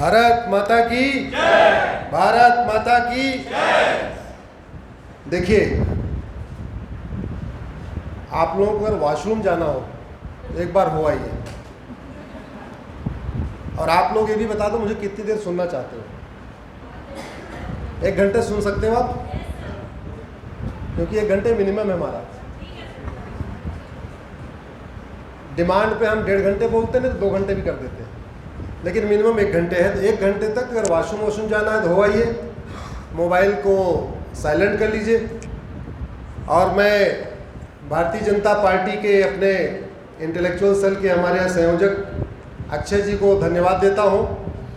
भारत माता की जय। भारत माता की जय। देखिए, आप लोगों को अगर वॉशरूम जाना हो एक बार हो आइए, और आप लोग ये भी बता दो मुझे कितनी देर सुनना चाहते हो। 1 घंटे सुन सकते हो आप? क्योंकि 1 घंटे मिनिमम है हमारा। डिमांड पे हम 1.5 घंटे बोलते हैं, नहीं तो 2 घंटे भी कर देते हैं, लेकिन मिनिमम 1 घंटे है। तो 1 घंटे तक अगर वॉशरूम जाना है तो हो आइए, मोबाइल को साइलेंट कर लीजिए। और मैं भारतीय जनता पार्टी के अपने इंटेलेक्चुअल सेल के हमारे यहाँ संयोजक अक्षय जी को धन्यवाद देता हूँ।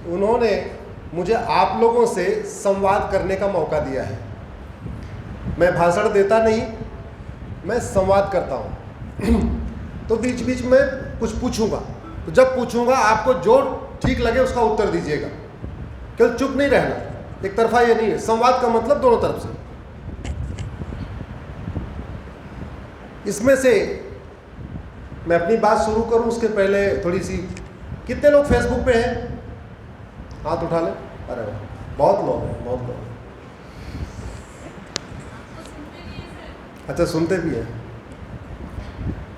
उन्होंने मुझे आप लोगों से संवाद करने का मौका दिया है। मैं भाषण देता नहीं, मैं संवाद करता हूँ। तो बीच बीच में कुछ पूछूंगा, तो जब पूछूंगा आपको जो ठीक लगे उसका उत्तर दीजिएगा, केवल चुप नहीं रहना। एक तरफा ये नहीं है, संवाद का मतलब दोनों तरफ से। इसमें से मैं अपनी बात शुरू करूं उसके पहले थोड़ी सी, कितने लोग फेसबुक पे हैं? हाथ उठा लें। अरे वाह, बहुत लोग हैं, बहुत लोग। अच्छा, सुनते भी हैं।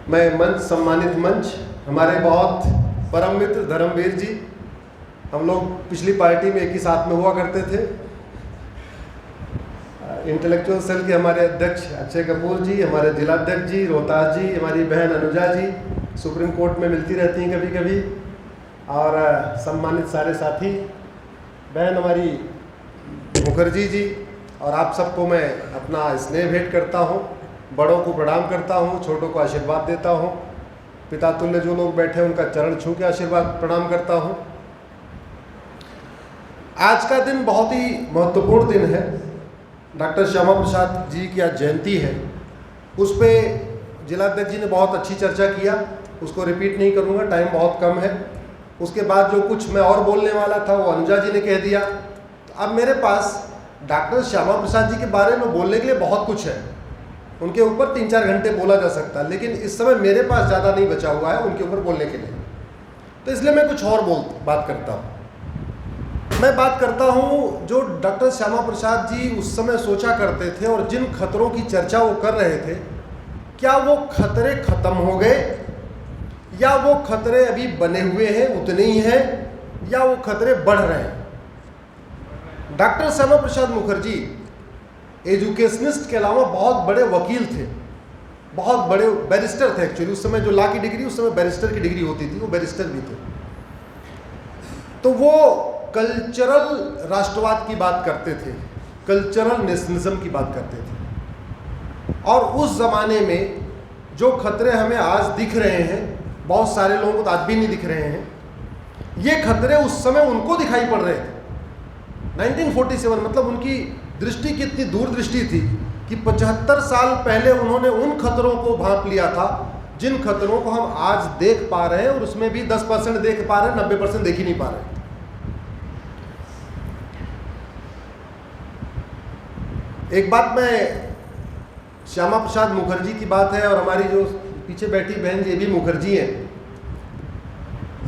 मैं मंच, सम्मानित मंच, हमारे बहुत परम मित्र धर्मवीर जी, हम लोग पिछली पार्टी में एक ही साथ में हुआ करते थे। इंटेलेक्चुअल सेल के हमारे अध्यक्ष अक्षय कपूर जी, हमारे जिलाध्यक्ष जी रोहतास जी, हमारी बहन अनुजा जी सुप्रीम कोर्ट में मिलती रहती हैं कभी कभी, और सम्मानित सारे साथी, बहन हमारी मुखर्जी जी, और आप सबको मैं अपना स्नेह भेंट करता हूँ। बड़ों को प्रणाम करता हूँ, छोटों को आशीर्वाद देता हूँ। पिता तुल्य जो लोग बैठे हैं उनका चरण छू के आशीर्वाद प्रणाम करता हूँ। आज का दिन बहुत ही महत्वपूर्ण दिन है। डॉक्टर श्यामा प्रसाद जी की आज जयंती है। उस पर जिलाध्यक्ष जी ने बहुत अच्छी चर्चा किया, उसको रिपीट नहीं करूँगा, टाइम बहुत कम है। उसके बाद जो कुछ मैं और बोलने वाला था वो अनुजा जी ने कह दिया। तो अब मेरे पास डॉक्टर श्यामा प्रसाद जी के बारे में बोलने के लिए बहुत कुछ है। उनके ऊपर 3-4 घंटे बोला जा सकता है, लेकिन इस समय मेरे पास ज़्यादा नहीं बचा हुआ है उनके ऊपर बोलने के लिए। तो इसलिए मैं कुछ और बात करता हूँ। मैं बात करता हूँ जो डॉक्टर श्यामा प्रसाद जी उस समय सोचा करते थे और जिन खतरों की चर्चा वो कर रहे थे, क्या वो खतरे खत्म हो गए या वो खतरे अभी बने हुए हैं, उतने ही हैं, या वो खतरे बढ़ रहे हैं? डॉक्टर श्यामा प्रसाद मुखर्जी एजुकेशनिस्ट के अलावा बहुत बड़े वकील थे, बहुत बड़े बैरिस्टर थे। एक्चुअली उस समय जो लॉ की डिग्री, उस समय बैरिस्टर की डिग्री होती थी, वो बैरिस्टर भी थे। तो वो कल्चरल राष्ट्रवाद की बात करते थे, कल्चरल नेशनलिज्म की बात करते थे। और उस ज़माने में जो खतरे हमें आज दिख रहे हैं, बहुत सारे लोगों को तो आज भी नहीं दिख रहे हैं, ये खतरे उस समय उनको दिखाई पड़ रहे थे। 1947 मतलब उनकी दृष्टि कितनी दूरदृष्टि थी कि 75 साल पहले उन्होंने उन खतरों को भांप लिया था जिन खतरों को हम आज देख पा रहे हैं, और उसमें भी 10% देख पा रहे हैं, 90% देख ही नहीं पा रहे। एक बात, मैं श्यामा प्रसाद मुखर्जी की बात है, और हमारी जो पीछे बैठी बहन जी भी मुखर्जी हैं।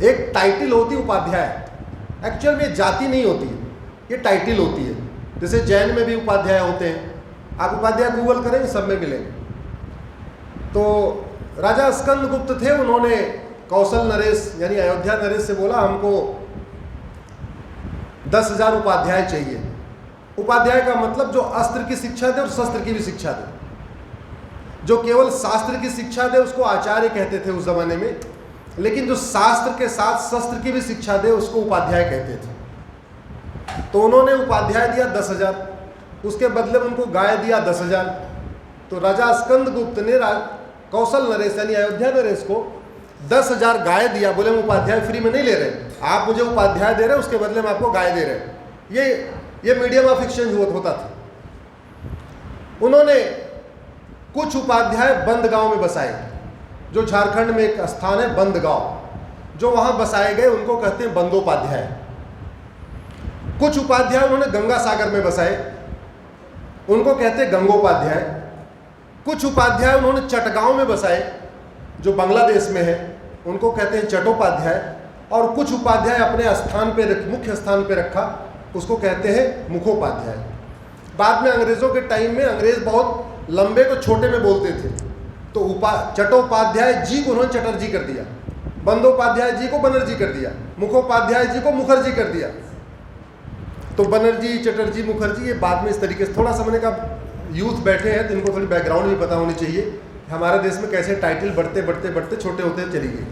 एक टाइटिल होती उपाध्याय, एक्चुअल में जाति नहीं होती है, ये टाइटिल होती है। जैसे जैन में भी उपाध्याय होते हैं, आप उपाध्याय गूगल करेंगे सब में मिलेंगे। तो राजा स्कंदगुप्त थे, उन्होंने कौशल नरेश यानी अयोध्या नरेश से बोला हमको 10,000 उपाध्याय चाहिए। उपाध्याय का मतलब जो अस्त्र की शिक्षा दे और शस्त्र की भी शिक्षा दे। जो केवल शास्त्र की शिक्षा दे उसको आचार्य कहते थे उस जमाने में, लेकिन जो शास्त्र के साथ शस्त्र की भी शिक्षा दे उसको उपाध्याय कहते थे। तो उन्होंने उपाध्याय दिया 10,000, उसके बदले में उनको गाय दिया 10,000। तो राजा स्कंदगुप्त ने कौशल नरेश यानी अयोध्या नरेश को 10,000 गाय दिया। बोले हम उपाध्याय फ्री में नहीं ले रहे, आप मुझे उपाध्याय दे रहे, उसके बदले में आपको गाय दे रहे। ये मीडियम ऑफ एक्सचेंज होता था। उन्होंने कुछ उपाध्याय बंदगांव में बसाए, जो झारखंड में एक स्थान है बंदगांव, जो वहां बसाए गए उनको कहते हैं बंदोपाध्याय। कुछ उपाध्याय उन्होंने गंगा सागर में बसाए, उनको कहते हैं गंगोपाध्याय। कुछ उपाध्याय उन्होंने चटगांव में बसाए, जो बांग्लादेश में है, उनको कहते हैं चट्टोपाध्याय। और कुछ उपाध्याय अपने स्थान पे मुख्य स्थान पे रखा, उसको कहते हैं मुखोपाध्याय। बाद में अंग्रेज़ों के टाइम में अंग्रेज़ बहुत लंबे को छोटे में बोलते थे, तो चट्टोपाध्याय जी को उन्होंने चटर्जी कर दिया, बंदोपाध्याय जी को बनर्जी कर दिया, मुखोपाध्याय जी को मुखर्जी कर दिया। तो बनर्जी, चटर्जी, मुखर्जी, ये बाद में इस तरीके से, थोड़ा समझने का यूथ बैठे हैं तो इनको थोड़ी बैकग्राउंड भी पता होनी चाहिए हमारे देश में कैसे टाइटल बढ़ते बढ़ते बढ़ते छोटे होते चली गई।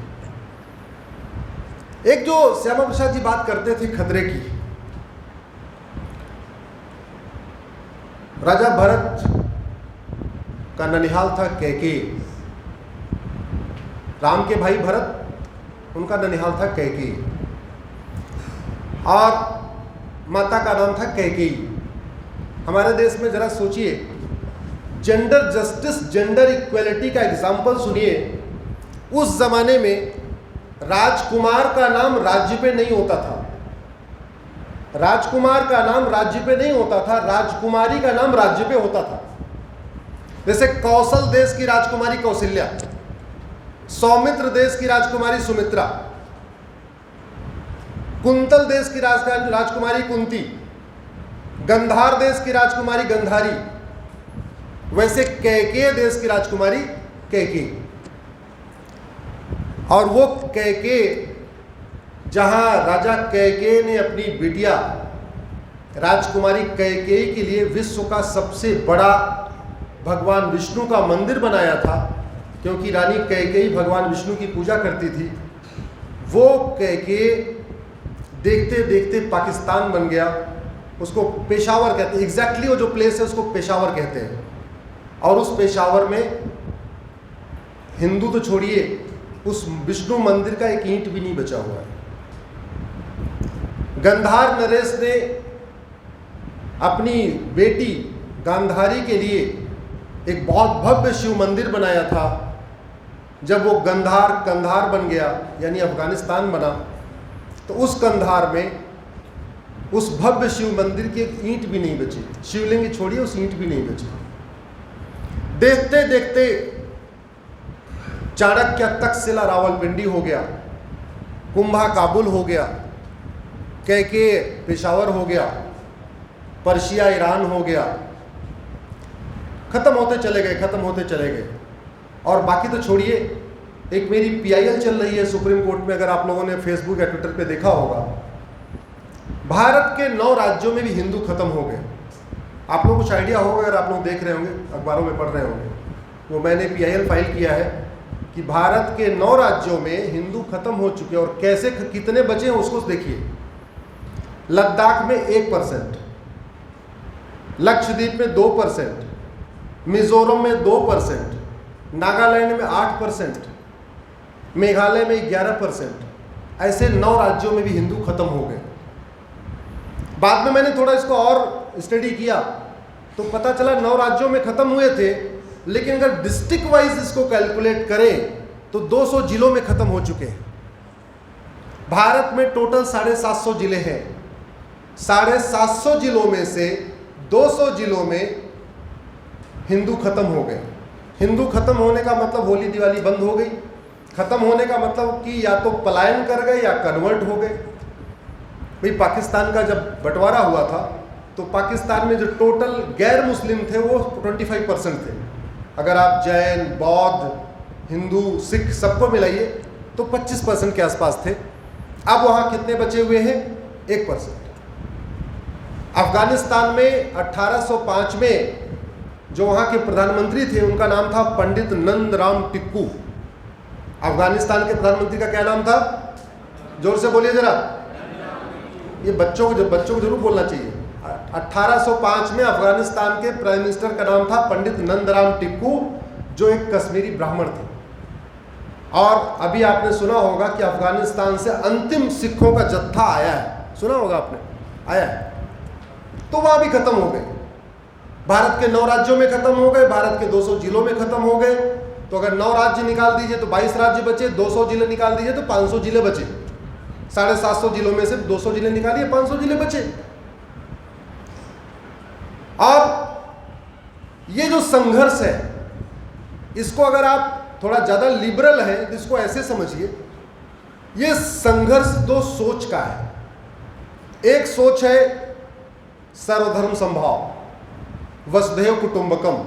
एक जो श्यामा प्रसाद जी बात करते थे खतरे की, राजा भरत का ननिहाल था कैकेयी, राम के भाई भरत, उनका ननिहाल था कैकेयी, और माता का नाम था कैकेयी। हमारे देश में जरा सोचिए, जेंडर जस्टिस, जेंडर इक्वेलिटी का एग्जाम्पल सुनिए। उस जमाने में राजकुमार का नाम राज्य पे नहीं होता था, राजकुमार का नाम राज्य पे नहीं होता था, राजकुमारी का नाम राज्य पे होता था। जैसे कौशल देश की राजकुमारी कौशल्या, सौमित्र देश की राजकुमारी सुमित्रा, कुंतल देश की राजकुमारी कुंती, गंधार देश की राजकुमारी गंधारी, वैसे कैकेयी देश की राजकुमारी कैकेयी। और वो कैकेयी, जहां राजा कैकेयी ने अपनी बिटिया राजकुमारी कैकेयी के लिए विश्व का सबसे बड़ा भगवान विष्णु का मंदिर बनाया था, क्योंकि रानी कैकेयी भगवान विष्णु की पूजा करती थी, वो कैकेयी देखते देखते पाकिस्तान बन गया। उसको पेशावर कहते हैं, एग्जैक्टली वो जो प्लेस है उसको पेशावर कहते हैं। और उस पेशावर में हिंदू तो छोड़िए, उस विष्णु मंदिर का एक ईंट भी नहीं बचा हुआ है। गंधार नरेश ने अपनी बेटी गांधारी के लिए एक बहुत भव्य शिव मंदिर बनाया था। जब वो कंधार बन गया, यानी अफगानिस्तान बना, तो उस कंधार में उस भव्य शिव मंदिर की एक ईंट भी नहीं बची, शिवलिंग छोड़िए उस ईंट भी नहीं बची। देखते देखते चाणक्य तक्षशिला रावलपिंडी हो गया, कुंभा काबुल हो गया, कैकेयी पेशावर हो गया, पर्शिया ईरान हो गया, खत्म होते चले गए, खत्म होते चले गए। और बाकी तो छोड़िए, एक मेरी PIL चल रही है सुप्रीम कोर्ट में, अगर आप लोगों ने फेसबुक या ट्विटर पे देखा होगा, भारत के 9 राज्यों में भी हिंदू खत्म हो गए। आप लोगों को कुछ आइडिया होगा, अगर आप लोग देख रहे होंगे, अखबारों में पढ़ रहे होंगे, वो मैंने PIL फाइल किया है कि भारत के 9 राज्यों में हिंदू खत्म हो चुके हैं। और कैसे, कितने बचे हैं उसको देखिए। लद्दाख में 1%, लक्षद्वीप में 2%, मिजोरम में 2%, नागालैंड में 8%, मेघालय में 11%, ऐसे 9 राज्यों में भी हिंदू खत्म हो गए। बाद में मैंने थोड़ा इसको और स्टडी किया तो पता चला 9 राज्यों में खत्म हुए थे, लेकिन अगर डिस्ट्रिक्ट वाइज इसको कैलकुलेट करें तो 200 जिलों में खत्म हो चुके हैं। भारत में टोटल 750 जिले हैं, 750 जिलों में से 200 जिलों में हिंदू खत्म हो गए। हिंदू खत्म होने का मतलब होली दिवाली बंद हो गई, खत्म होने का मतलब कि या तो पलायन कर गए या कन्वर्ट हो गए। भाई पाकिस्तान का जब बंटवारा हुआ था तो पाकिस्तान में जो टोटल गैर मुस्लिम थे वो 25% थे। अगर आप जैन, बौद्ध, हिंदू, सिख सबको मिलाइए तो 25% के आसपास थे। अब वहाँ कितने बचे हुए हैं? 1%। अफगानिस्तान में 1805 में जो वहाँ के प्रधानमंत्री थे उनका नाम था पंडित नंदराम टिक्कू। अफगानिस्तान के प्रधानमंत्री का क्या नाम था? जोर से बोलिए जरा, ये बच्चों को जरूर बोलना चाहिए। 1805 में अफगानिस्तान के प्राइम मिनिस्टर का नाम था पंडित नंदराम टिक्कू, जो एक कश्मीरी ब्राह्मण थे। और अभी आपने सुना होगा कि अफगानिस्तान से अंतिम सिखों का जत्था आया है, सुना होगा आपने, आया है। तो वहाँ भी खत्म हो गए। भारत के 9 राज्यों में खत्म हो गए, भारत के 200 जिलों में खत्म हो गए। तो अगर 9 राज्य निकाल दीजिए तो 22 राज्य बचे, 200 जिले निकाल दीजिए तो 500 जिले बचे। 750 जिलों में से 200 जिले निकालिए, 500 जिले बचे। और ये जो संघर्ष है, इसको अगर आप थोड़ा ज़्यादा लिबरल है तो इसको ऐसे समझिए ये संघर्ष दो सोच का है। एक सोच है सर्वधर्म संभाव, वसुधैव कुटुंबकम,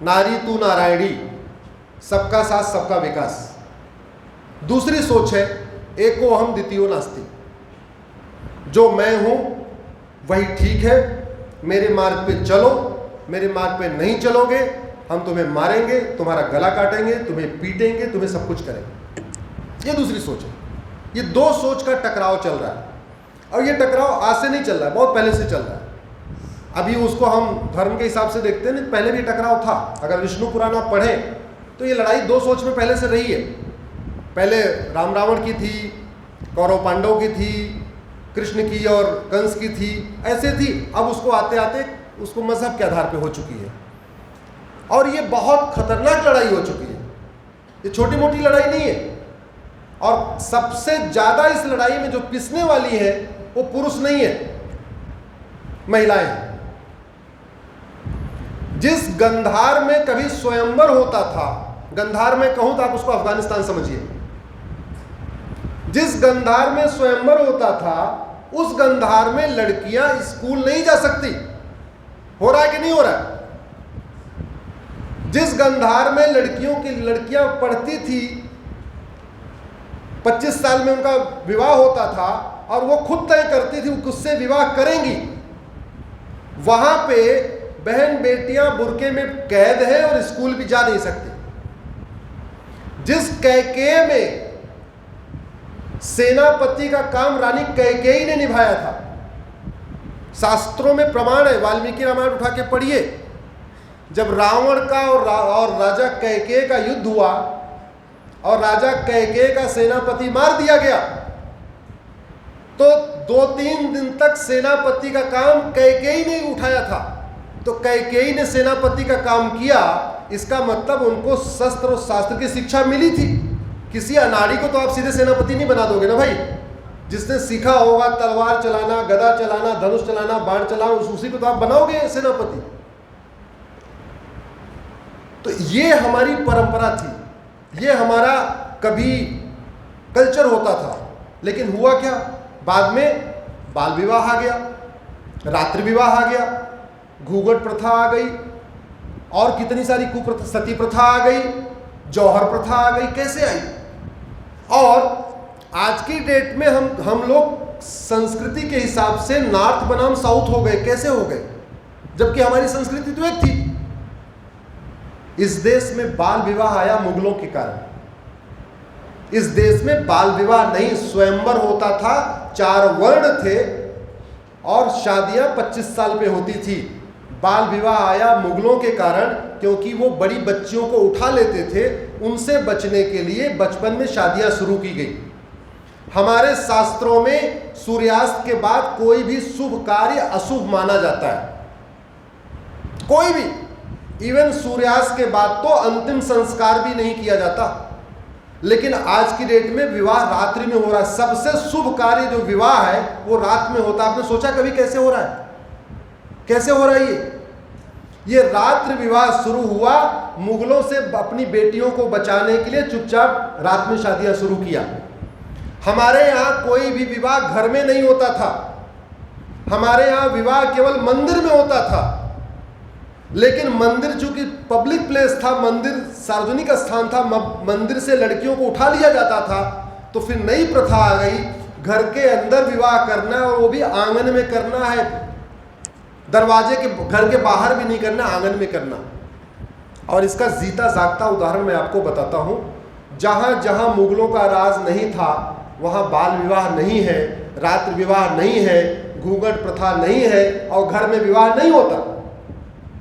नारी तू नारायणी, सबका साथ सबका विकास। दूसरी सोच है एको अहम द्वितीयो नास्ति, जो मैं हूं वही ठीक है, मेरे मार्ग पे चलो, मेरे मार्ग पे नहीं चलोगे हम तुम्हें मारेंगे, तुम्हारा गला काटेंगे, तुम्हें पीटेंगे, तुम्हें सब कुछ करेंगे। ये दूसरी सोच है। ये दो सोच का टकराव चल रहा है, और ये टकराव आज से नहीं चल रहा है, बहुत पहले से चल रहा है। अभी उसको हम धर्म के हिसाब से देखते हैं, पहले भी टकराव था। अगर विष्णु पुराण आप पढ़ें तो ये लड़ाई दो सोच में पहले से रही है। पहले राम रावण की थी, कौरव पांडव की थी, कृष्ण की और कंस की थी, ऐसे थी। अब उसको आते आते उसको मजहब के आधार पे हो चुकी है, और ये बहुत खतरनाक लड़ाई हो चुकी है। ये छोटी मोटी लड़ाई नहीं है, और सबसे ज्यादा इस लड़ाई में जो पिसने वाली है वो पुरुष नहीं है, महिलाएं हैं। जिस गंधार में कभी स्वयंवर होता था, गंधार में कहूं तो आप उसको अफगानिस्तान समझिए, जिस गंधार में स्वयंवर होता था उस गंधार में लड़कियां स्कूल नहीं जा सकती। हो रहा है कि नहीं हो रहा है? जिस गंधार में लड़कियां पढ़ती थी, 25 साल में उनका विवाह होता था और वो खुद तय करती थी वो किससे विवाह करेंगी, वहां पे बहन बेटियां बुर्के में कैद है और स्कूल भी जा नहीं सकती। जिस कैकेयी में सेनापति का काम रानी कैकेयी ने निभाया था, शास्त्रों में प्रमाण है, वाल्मीकि रामायण उठा के पढ़िए। जब रावण का और राजा कैकेयी का युद्ध हुआ और राजा कैकेयी का सेनापति मार दिया गया, तो 2-3 दिन तक सेनापति का काम कैकेयी ने उठाया था। तो कैकेयी ने सेनापति का काम किया, इसका मतलब उनको शस्त्र और शास्त्र की शिक्षा मिली थी। किसी अनाड़ी को तो आप सीधे सेनापति नहीं बना दोगे ना भाई। जिसने सीखा होगा तलवार चलाना, गदा चलाना, धनुष चलाना, बाण चलाना, उसी को तो आप बनाओगे सेनापति। तो ये हमारी परंपरा थी, ये हमारा कभी कल्चर होता था। लेकिन हुआ क्या, बाद में बाल विवाह आ गया, रात्रि विवाह आ गया, घूंघट प्रथा आ गई, और कितनी सारी कुप्रथा, सती प्रथा आ गई, जौहर प्रथा आ गई। कैसे आई? और आज की डेट में हम लोग संस्कृति के हिसाब से नॉर्थ बनाम साउथ हो गए। कैसे हो गए? जबकि हमारी संस्कृति तो एक थी। इस देश में बाल विवाह आया मुगलों के कारण। इस देश में बाल विवाह नहीं, स्वयंवर होता था, 4 वर्ण थे और शादियां 25 साल पे होती थी। बाल विवाह आया मुगलों के कारण, क्योंकि वो बड़ी बच्चियों को उठा लेते थे। उनसे बचने के लिए बचपन में शादियां शुरू की गई। हमारे शास्त्रों में सूर्यास्त के बाद कोई भी शुभ कार्य अशुभ माना जाता है, कोई भी। इवन सूर्यास्त के बाद तो अंतिम संस्कार भी नहीं किया जाता। लेकिन आज की डेट में विवाह रात्रि में हो रहा है। सबसे शुभ कार्य जो विवाह है वो रात में होता है। आपने सोचा कभी कैसे हो रहा है? कैसे हो रहा है ये रात्रि विवाह शुरू हुआ, मुगलों से अपनी बेटियों को बचाने के लिए चुपचाप रात में शादियां शुरू किया। हमारे यहाँ कोई भी विवाह घर में नहीं होता था, हमारे यहाँ विवाह केवल मंदिर में होता था। लेकिन मंदिर चूंकि पब्लिक प्लेस था, मंदिर सार्वजनिक स्थान था, मंदिर से लड़कियों को उठा लिया जाता था। तो फिर नई प्रथा आ गई, घर के अंदर विवाह करना है, और वो भी आंगन में करना है, दरवाजे के, घर के बाहर भी नहीं करना, आंगन में करना। और इसका जीता जागता उदाहरण मैं आपको बताता हूं। जहां जहां मुगलों का राज नहीं था वहां बाल विवाह नहीं है, रात्रि विवाह नहीं है, घूंघट प्रथा नहीं है, और घर में विवाह नहीं होता।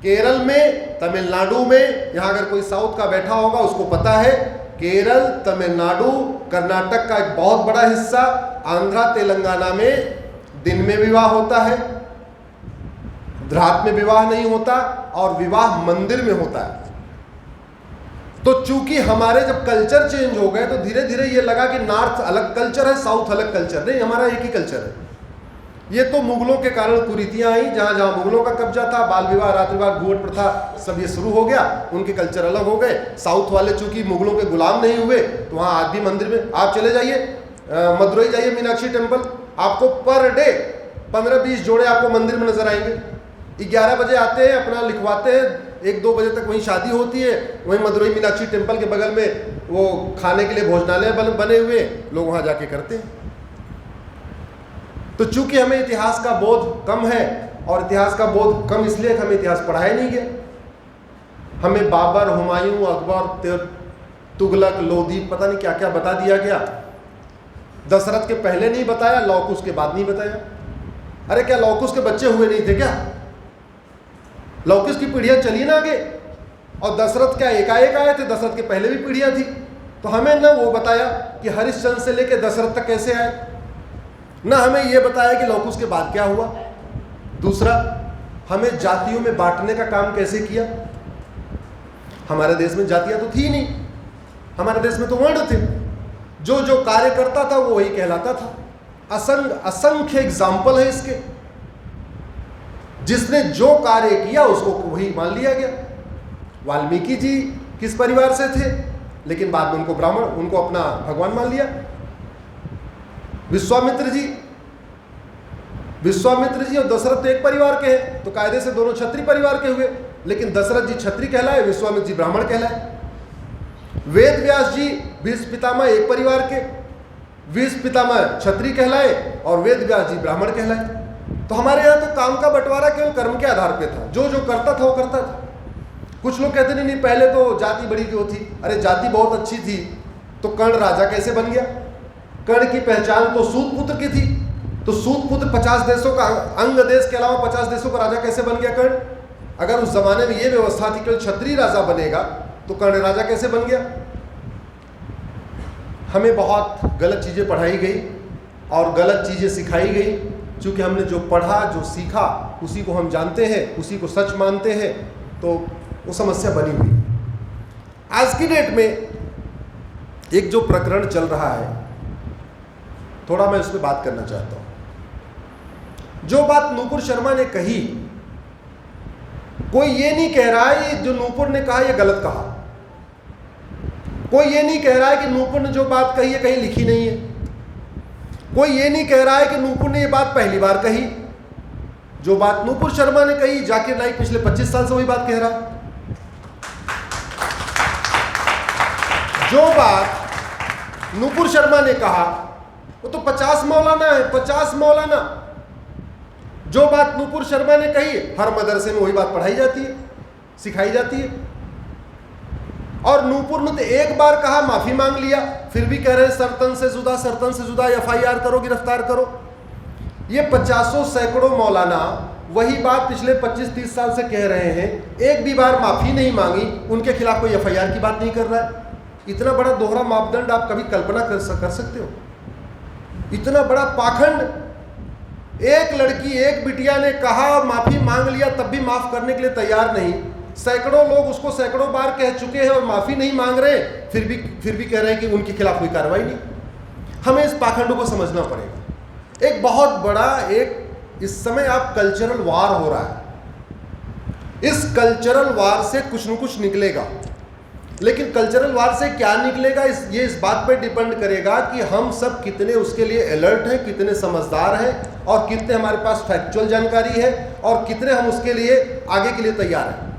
केरल में, तमिलनाडु में, यहाँ अगर कोई साउथ का बैठा होगा उसको पता है, केरल, तमिलनाडु, कर्नाटक का एक बहुत बड़ा हिस्सा, आंध्रा, तेलंगाना में दिन में विवाह होता है, रात में विवाह नहीं होता, और विवाह मंदिर में होता है। तो चूंकि हमारे जब कल्चर चेंज हो गए तो धीरे धीरे ये लगा कि नॉर्थ अलग कल्चर है, साउथ अलग कल्चर नहीं, हमारा एक ही कल्चर है। ये तो मुगलों के कारण कुरीतियां आई, जहां जहां मुगलों का कब्जा था, बाल विवाह, रात्रि विवाह, घूंघट प्रथा, सब ये शुरू हो गया, उनके कल्चर अलग हो गए। साउथ वाले चूंकि मुगलों के गुलाम नहीं हुए तो वहां आज भी मंदिर में आप चले जाइए, मदुरई जाइए मीनाक्षी टेम्पल, आपको पर डे 15-20 जोड़े आपको मंदिर में नजर आएंगे। 11 बजे आते हैं, अपना लिखवाते हैं, 1-2 बजे तक वहीं शादी होती है, वहीं मदुरई मीनाक्षी टेम्पल के बगल में वो खाने के लिए भोजनालय बने हुए, लोग वहाँ जाके करते हैं। तो चूंकि हमें इतिहास का बोध कम है, और इतिहास का बोध कम इसलिए कि हमें इतिहास पढ़ाया नहीं गया। हमें बाबर, हुमायूं, अकबर, तुगलक, लोधी, पता नहीं क्या क्या बता दिया गया। दशरथ के पहले नहीं बताया, लौकुश के बाद नहीं बताया। अरे क्या लौकुश के बच्चे हुए नहीं थे क्या? लौकुश की पीढ़ियां चली ना आगे, और दशरथ क्या एकाएक आए थे? दशरथ के पहले भी पीढ़ियां थी। तो हमें ना वो बताया कि हरिश्चंद्र से लेकर दशरथ तक कैसे आए, ना हमें ये बताया कि लौकुश के बाद क्या हुआ। दूसरा, हमें जातियों में बांटने का काम कैसे किया। हमारे देश में जातियां तो थी नहीं, हमारे देश में तो वर्ण थे। जो जो कार्य करता था वो वही कहलाता था। असंख्य एग्जाम्पल है इसके, जिसने जो कार्य किया उसको वही मान लिया गया। वाल्मीकि जी किस परिवार से थे, लेकिन बाद में उनको ब्राह्मण, उनको अपना भगवान मान लिया। विश्वामित्र जी और दशरथ एक परिवार के हैं, तो कायदे से दोनों क्षत्रिय परिवार के हुए, लेकिन दशरथ जी क्षत्रिय कहलाए, विश्वामित्र जी ब्राह्मण कहलाए। वेद व्यास जी भीष्म पितामह एक परिवार के, भीष्म पितामह क्षत्रिय कहलाए और वेद व्यास जी ब्राह्मण कहलाए। तो हमारे यहाँ तो काम का बंटवारा केवल कर्म के आधार पे था, जो जो करता था वो करता था। कुछ लोग कहते नहीं पहले तो जाति बड़ी क्यों थी। अरे जाति बहुत अच्छी थी, तो कर्ण राजा कैसे बन गया? कर्ण की पहचान तो सूत पुत्र की थी, तो सूत पुत्र 50 देशों का, अंग देश के अलावा 50 देशों का राजा कैसे बन गया कर्ण? अगर उस जमाने में ये व्यवस्था थी कि क्षत्रिय राजा बनेगा, तो कर्ण राजा कैसे बन गया? हमें बहुत गलत चीज़ें पढ़ाई गई और गलत चीज़ें सिखाई गई। चूँकि हमने जो पढ़ा, जो सीखा, उसी को हम जानते हैं, उसी को सच मानते हैं, तो वो समस्या बनी हुई। आज की डेट में एक जो प्रकरण चल रहा है, थोड़ा मैं उस पर बात करना चाहता हूँ। जो बात नूपुर शर्मा ने कही, कोई ये नहीं कह रहा है ये जो नूपुर ने कहा ये गलत कहा। कोई ये नहीं कह रहा है कि नूपुर ने जो बात कही है कहीं लिखी नहीं है। कोई ये नहीं कह रहा है कि नूपुर ने ये बात पहली बार कही। जो बात नूपुर शर्मा ने कही, जाकिर नाइक पिछले 25 साल से वही बात कह रहा है। जो बात नूपुर शर्मा ने कहा वो तो 50 मौलाना है, 50 मौलाना। जो बात नूपुर शर्मा ने कही, हर मदरसे में वही बात पढ़ाई जाती है, सिखाई जाती है। और नूपुर ने तो एक बार कहा, माफी मांग लिया, फिर भी कह रहे हैं सरतन से जुदा FIR करो, गिरफ्तार करो। ये 50 सैकड़ों मौलाना वही बात पिछले 25-30 साल से कह रहे हैं, एक भी बार माफी नहीं मांगी, उनके खिलाफ कोई FIR की बात नहीं कर रहा है। इतना बड़ा दोहरा मापदंड आप कभी कल्पना कर सकते हो? इतना बड़ा पाखंड। एक लड़की, एक बिटिया ने कहा, माफी मांग लिया, तब भी माफ करने के लिए तैयार नहीं। सैकड़ों लोग उसको सैकड़ों बार कह चुके हैं और माफी नहीं मांग रहे, फिर भी कह रहे हैं कि उनके खिलाफ कोई कार्रवाई नहीं। हमें इस पाखंड को समझना पड़ेगा। एक बहुत बड़ा, इस समय आप कल्चरल वार हो रहा है। इस कल्चरल वार से कुछ न कुछ निकलेगा, लेकिन कल्चरल वार से क्या निकलेगा ये इस बात पर डिपेंड करेगा कि हम सब कितने उसके लिए अलर्ट हैं, कितने समझदार हैं, और कितने हमारे पास फैक्चुअल जानकारी है, और कितने हम उसके लिए आगे के लिए तैयार हैं।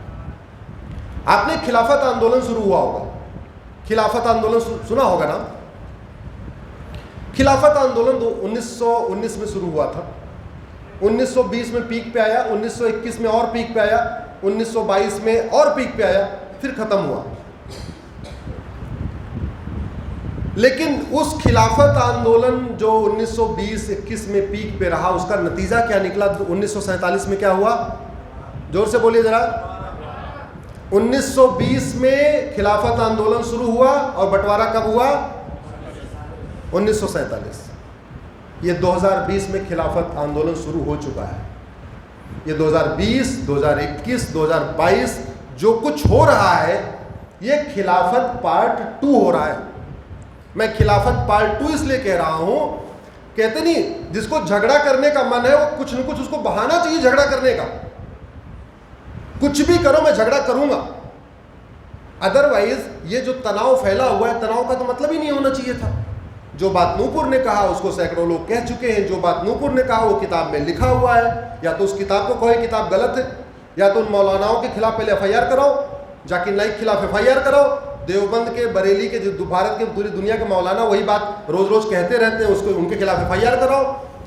आपने खिलाफत आंदोलन शुरू हुआ होगा, खिलाफत आंदोलन सुना होगा ना। खिलाफत आंदोलन 1919 में शुरू हुआ था, 1920 में पीक पे आया, 1921 में और पीक पे आया, 1922 में और पीक पे आया, फिर खत्म हुआ। लेकिन उस खिलाफत आंदोलन जो 1920-21 में पीक पे रहा, उसका नतीजा क्या निकला? 1947 में क्या हुआ? जोर से बोलिए जरा। 1920 में खिलाफत आंदोलन शुरू हुआ और बंटवारा कब हुआ? 1947। ये 2020 में खिलाफत आंदोलन शुरू हो चुका है। ये 2020, 2021, 2022 जो कुछ हो रहा है, ये खिलाफत पार्ट 2 हो रहा है। मैं खिलाफत पार्ट 2 इसलिए कह रहा हूं, कहते नहीं जिसको झगड़ा करने का मन है वो कुछ न कुछ उसको बहाना चाहिए झगड़ा करने का। कुछ भी करो, मैं झगड़ा करूंगा। अदरवाइज ये जो तनाव फैला हुआ है, तनाव का तो मतलब ही नहीं होना चाहिए था। जो बात नूपुर ने कहा उसको सैकड़ों लोग कह चुके हैं, जो बात नूपुर ने कहा वो किताब में लिखा हुआ है। या तो उस किताब को कहो किताब गलत है, या तो उन मौलानाओं के खिलाफ पहले FIR कराओ, जाकिर नाइक के खिलाफ FIR कराओ। देवबंद के, बरेली के, जो भारत के पूरी दुनिया के मौलाना वही बात रोज रोज कहते रहते हैं, उसको उनके खिलाफ FIR कराओ।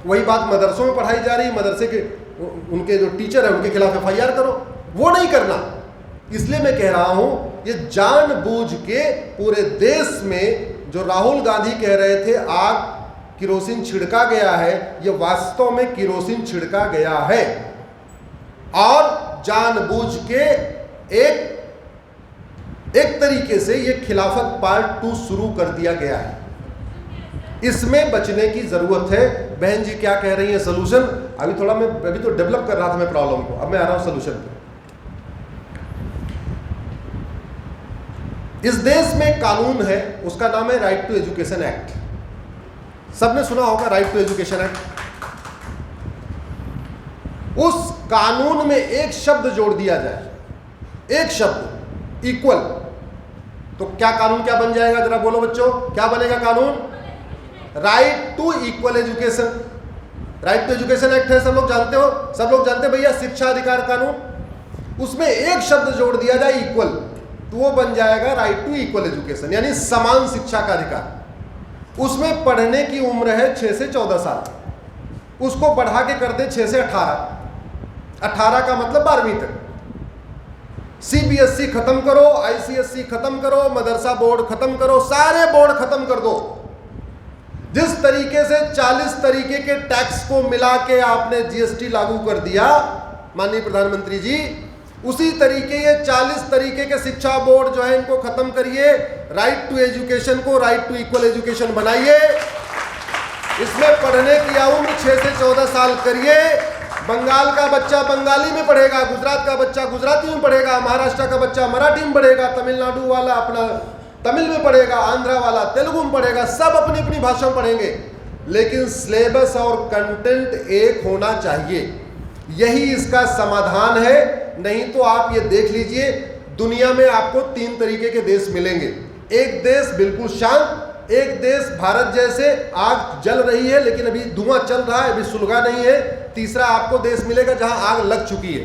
वही बात मदरसों में पढ़ाई जा रही, मदरसे के उनके जो टीचर है उनके खिलाफ FIR करो। वो नहीं करना। इसलिए मैं कह रहा हूं ये जानबूझ के पूरे देश में जो राहुल गांधी कह रहे थे आग किरोसिन छिड़का गया है, ये वास्तव में किरोसिन छिड़का गया है और जानबूझ के एक तरीके से ये खिलाफत पार्ट 2 शुरू कर दिया गया है। इसमें बचने की जरूरत है। बहन जी क्या कह रही है सोल्यूशन? अभी तो डेवलप कर रहा था मैं प्रॉब्लम को, अब मैं आ रहा हूं सोल्यूशन पे। इस देश में कानून है, उसका नाम है राइट टू एजुकेशन एक्ट। सबने सुना होगा राइट टू एजुकेशन एक्ट। उस कानून में एक शब्द जोड़ दिया जाए, एक शब्द, इक्वल, तो क्या कानून क्या बन जाएगा? जरा बोलो बच्चों, क्या बनेगा कानून? Right to equal education. Right to education act है, सब लोग जानते हो, सब लोग जानते भैया, शिक्षा अधिकार कानून। उसमें एक शब्द जोड़ दिया जाए इक्वल, तो वो बन जाएगा राइट टू इक्वल एजुकेशन, यानी समान शिक्षा का अधिकार। उसमें पढ़ने की उम्र है 6 से 14 साल, उसको बढ़ा के कर दे 6 से 18। 18 का मतलब 12वीं तक। CBSE खत्म करो, ICSE खत्म करो, मदरसा बोर्ड खत्म करो, सारे बोर्ड खत्म कर दो। जिस तरीके से 40 तरीके के टैक्स को मिला के आपने GST लागू कर दिया माननीय प्रधानमंत्री जी, उसी तरीके ये 40 तरीके के शिक्षा बोर्ड जो है इनको खत्म करिए। राइट टू एजुकेशन को राइट टू इक्वल एजुकेशन बनाइए। इसमें पढ़ने की उम्र 6 से 14 साल करिए। बंगाल का बच्चा बंगाली में पढ़ेगा, गुजरात का बच्चा गुजराती में पढ़ेगा, महाराष्ट्र का बच्चा मराठी में पढ़ेगा, तमिलनाडु वाला अपना तमिल में पढ़ेगा, आंध्रा वाला तेलुगु में पढ़ेगा, सब अपनी अपनी भाषा में पढ़ेंगे, लेकिन सिलेबस और कंटेंट एक होना चाहिए। यही इसका समाधान है। नहीं तो आप ये देख लीजिए, दुनिया में आपको 3 तरीके के देश मिलेंगे। एक देश बिल्कुल शांत, एक देश भारत जैसे आग जल रही है लेकिन अभी धुआं चल रहा है, अभी सुलगा नहीं है। तीसरा आपको देश मिलेगा जहां आग लग चुकी है,